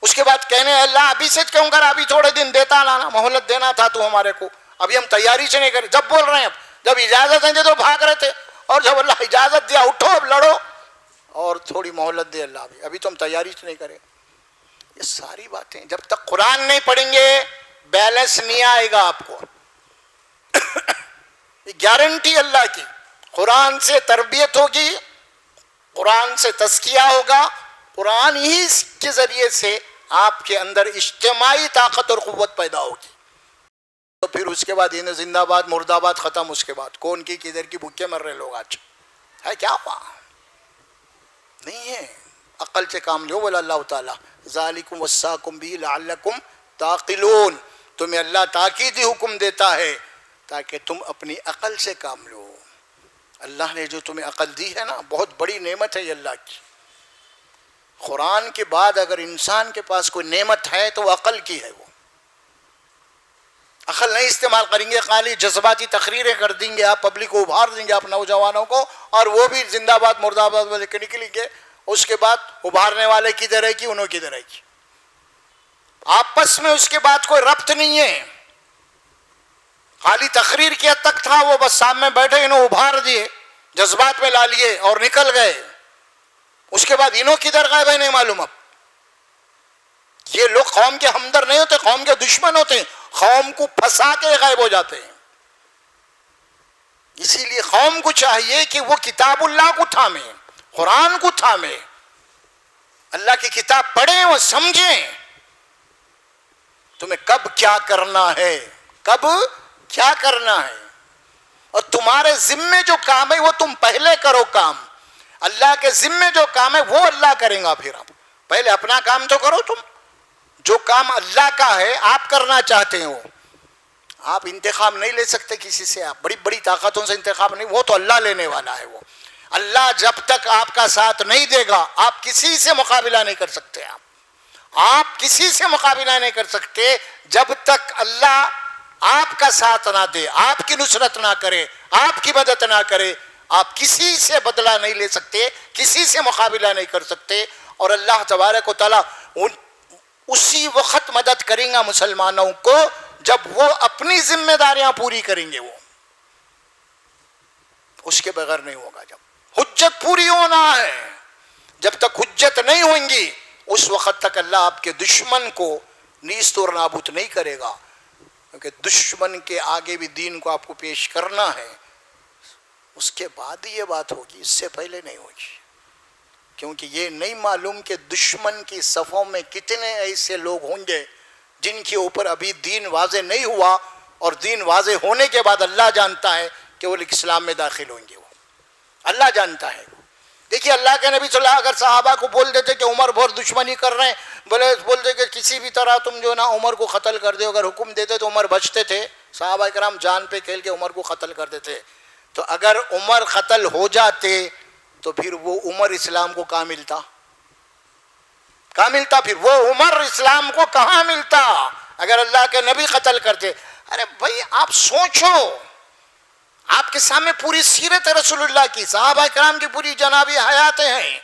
Speaker 1: اس کے بعد کہنے اللہ ابھی سے کیوں کر، ابھی تھوڑے دن دیتا لانا، مہلت دینا تھا تو ہمارے کو، ابھی ہم تیاری سے نہیں کرے۔ جب بول رہے ہیں، اب جب اجازت دیں گے تو بھاگ رہے تھے، اور جب اللہ اجازت دیا اٹھو اب لڑو، اور تھوڑی مہلت دے اللہ، ابھی تو ہم تیاری سے نہیں کرے۔ یہ ساری باتیں جب تک قرآن نہیں پڑھیں گے بیلنس نہیں آئے گا آپ کو۔ یہ گارنٹی اللہ کی، قرآن سے تربیت ہوگی، قرآن سے تزکیہ ہوگا، قرآن ہی کے ذریعے سے آپ کے اندر اجتماعی طاقت اور قوت پیدا ہوگی۔ تو پھر اس کے بعد انہیں زندہ باد مردہ آباد ختم۔ اس کے بعد کون کی کدھر کی بھوکے مر رہے لوگ آج، ہے کیا ہوا؟ نہیں ہے۔ عقل سے کام لو، بولا اللہ تعالیٰ ذالکم وصاکم بہ لعلکم تعقلون، تمہیں اللہ تاکیدی حکم دیتا ہے تاکہ تم اپنی عقل سے کام لو۔ اللہ نے جو تمہیں عقل دی ہے نا، بہت بڑی نعمت ہے یہ اللہ کی۔ قرآن کے بعد اگر انسان کے پاس کوئی نعمت ہے تو وہ عقل کی ہے۔ وہ عقل نہیں استعمال کریں گے، خالی جذباتی تقریریں کر دیں گے، آپ پبلک کو ابھار دیں گے، آپ نوجوانوں کو، اور وہ بھی زندہ باد مردہ آباد والے کے نکلیں گے۔ اس کے بعد ابھارنے والے کدھر ہے کی، انہوں کدھر ہے کی، آپس میں اس کے بعد کوئی ربط نہیں ہے۔ خالی تقریر کی حد تک تھا، وہ بس سامنے بیٹھے، انہوں ابھار دیے، جذبات میں لا لیے اور نکل گئے۔ اس کے بعد انہوں کدھر گئے بھائی نہیں معلوم۔ اب یہ لوگ قوم کے ہمدر نہیں ہوتے، قوم کے دشمن ہوتے ہیں، قوم کو پھنسا کے غائب ہو جاتے ہیں۔ اسی لیے قوم کو چاہیے کہ وہ کتاب اللہ کو تھامے، قرآن کو تھامے، اللہ کی کتاب پڑھیں، وہ سمجھیں تمہیں کب کیا کرنا ہے، کب کیا کرنا ہے، اور تمہارے ذمے جو کام ہے وہ تم پہلے کرو کام۔ اللہ کے ذمے جو کام ہے وہ اللہ کریں گا، پھر آپ پہلے اپنا کام تو کرو۔ تم جو کام اللہ کا ہے آپ کرنا چاہتے ہو، آپ انتخاب نہیں لے سکتے کسی سے، آپ بڑی بڑی طاقتوں سے انتخاب نہیں، وہ تو اللہ لینے والا ہے۔ وہ اللہ جب تک آپ کا ساتھ نہیں دے گا آپ کسی سے مقابلہ نہیں کر سکتے۔ آپ کسی سے مقابلہ نہیں کر سکتے جب تک اللہ آپ کا ساتھ نہ دے، آپ کی نصرت نہ کرے، آپ کی مدد نہ کرے، آپ کسی سے بدلہ نہیں لے سکتے، کسی سے مقابلہ نہیں کر سکتے. اور اللہ تبارک و تعالیٰ اسی وقت مدد کریں گا مسلمانوں کو جب وہ اپنی ذمہ داریاں پوری کریں گے. وہ اس کے بغیر نہیں ہوگا. جب حجت پوری ہونا ہے، جب تک حجت نہیں ہویں گی اس وقت تک اللہ آپ کے دشمن کو نیست اور نابود نہیں کرے گا. کیونکہ دشمن کے آگے بھی دین کو آپ کو پیش کرنا ہے، اس کے بعد یہ بات ہوگی، اس سے پہلے نہیں ہوگی. کیونکہ یہ نہیں معلوم کہ دشمن کی صفوں میں کتنے ایسے لوگ ہوں گے جن کے اوپر ابھی دین واضح نہیں ہوا، اور دین واضح ہونے کے بعد اللہ جانتا ہے کہ وہ اسلام میں داخل ہوں گے. وہ اللہ جانتا ہے. دیکھیے اللہ کے نبی صلی اللہ علیہ وسلم اگر صحابہ کو بول دیتے کہ عمر بہت دشمنی کر رہے ہیں، بول دے کہ کسی بھی طرح تم جو نا عمر کو قتل کر دے، اگر حکم دیتے تو عمر بچتے تھے. صحابہ کرام جان پہ کھیل کے عمر کو قتل کر دیتے. تو اگر عمر قتل ہو جاتے تو پھر وہ عمر اسلام کو کہاں ملتا؟ پھر وہ عمر اسلام کو کہاں ملتا اگر اللہ کے نبی قتل کرتے؟ ارے بھائی آپ سوچو، آپ کے سامنے پوری سیرت رسول اللہ کی، صحابہ کرام کی پوری جنابی حیاتیں ہیں.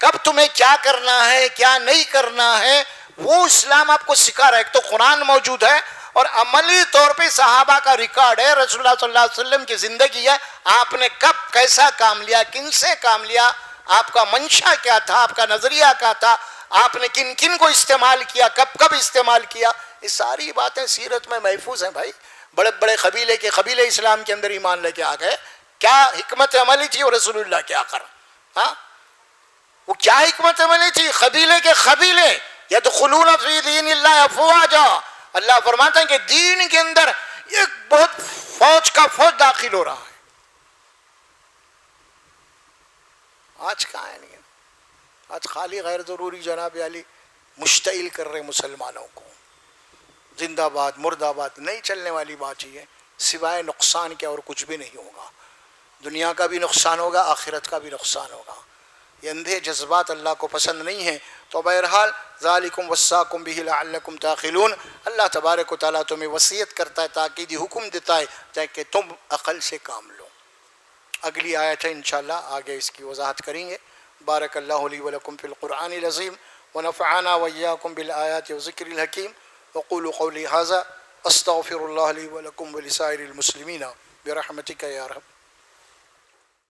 Speaker 1: کب تمہیں کیا کرنا ہے کیا نہیں کرنا ہے وہ اسلام آپ کو سکھا رہا ہے. ایک تو قرآن موجود ہے اور عملی طور پہ صحابہ کا ریکارڈ ہے، رسول اللہ صلی اللہ علیہ وسلم کی زندگی ہے. آپ نے کب کیسا کام لیا، کن سے کام لیا، آپ کا منشا کیا تھا، آپ کا نظریہ کیا تھا، آپ نے کن کن کو استعمال کیا، کب استعمال کیا، یہ ساری باتیں سیرت میں محفوظ ہیں. بھائی بڑے بڑے قبیلے اسلام کے اندر ایمان لے کے آ گئے. کیا حکمت عملی تھی وہ رسول اللہ کے آخر؟ وہ کیا حکمت عملی تھی؟ قبیلے یدخلون فی دین اللہ افواجا. اللہ فرماتا ہے کہ دین کے اندر ایک بہت فوج داخل ہو رہا ہے. آج کہاں ہے؟ نہیں، آج خالی غیر ضروری جناب علی مشتعل کر رہے مسلمانوں کو. زندہ باد مرد آباد نہیں چلنے والی بات یہ ہے. سوائے نقصان کے اور کچھ بھی نہیں ہوگا. دنیا کا بھی نقصان ہوگا، آخرت کا بھی نقصان ہوگا. یہ اندھے جذبات اللہ کو پسند نہیں ہیں. تو بہرحال ذالکم وصاکم بہ لعلکم تعقلون. اللہ تبارک و تعالیٰ تمہیں وصیت کرتا ہے، تاکیدی حکم دیتا ہے کہ تم عقل سے کام لو. اگلی آیت ہے انشاءاللہ آگے اس کی وضاحت کریں گے. بارک اللہ لی ولکم فی القرآن العظیم ونفعنا وإیاکم بالآیات والذکر الحکیم. وقولوا قولی ھذا استغفر اللہ لی ولکم ولسائر المسلمین برحمتک یا رب.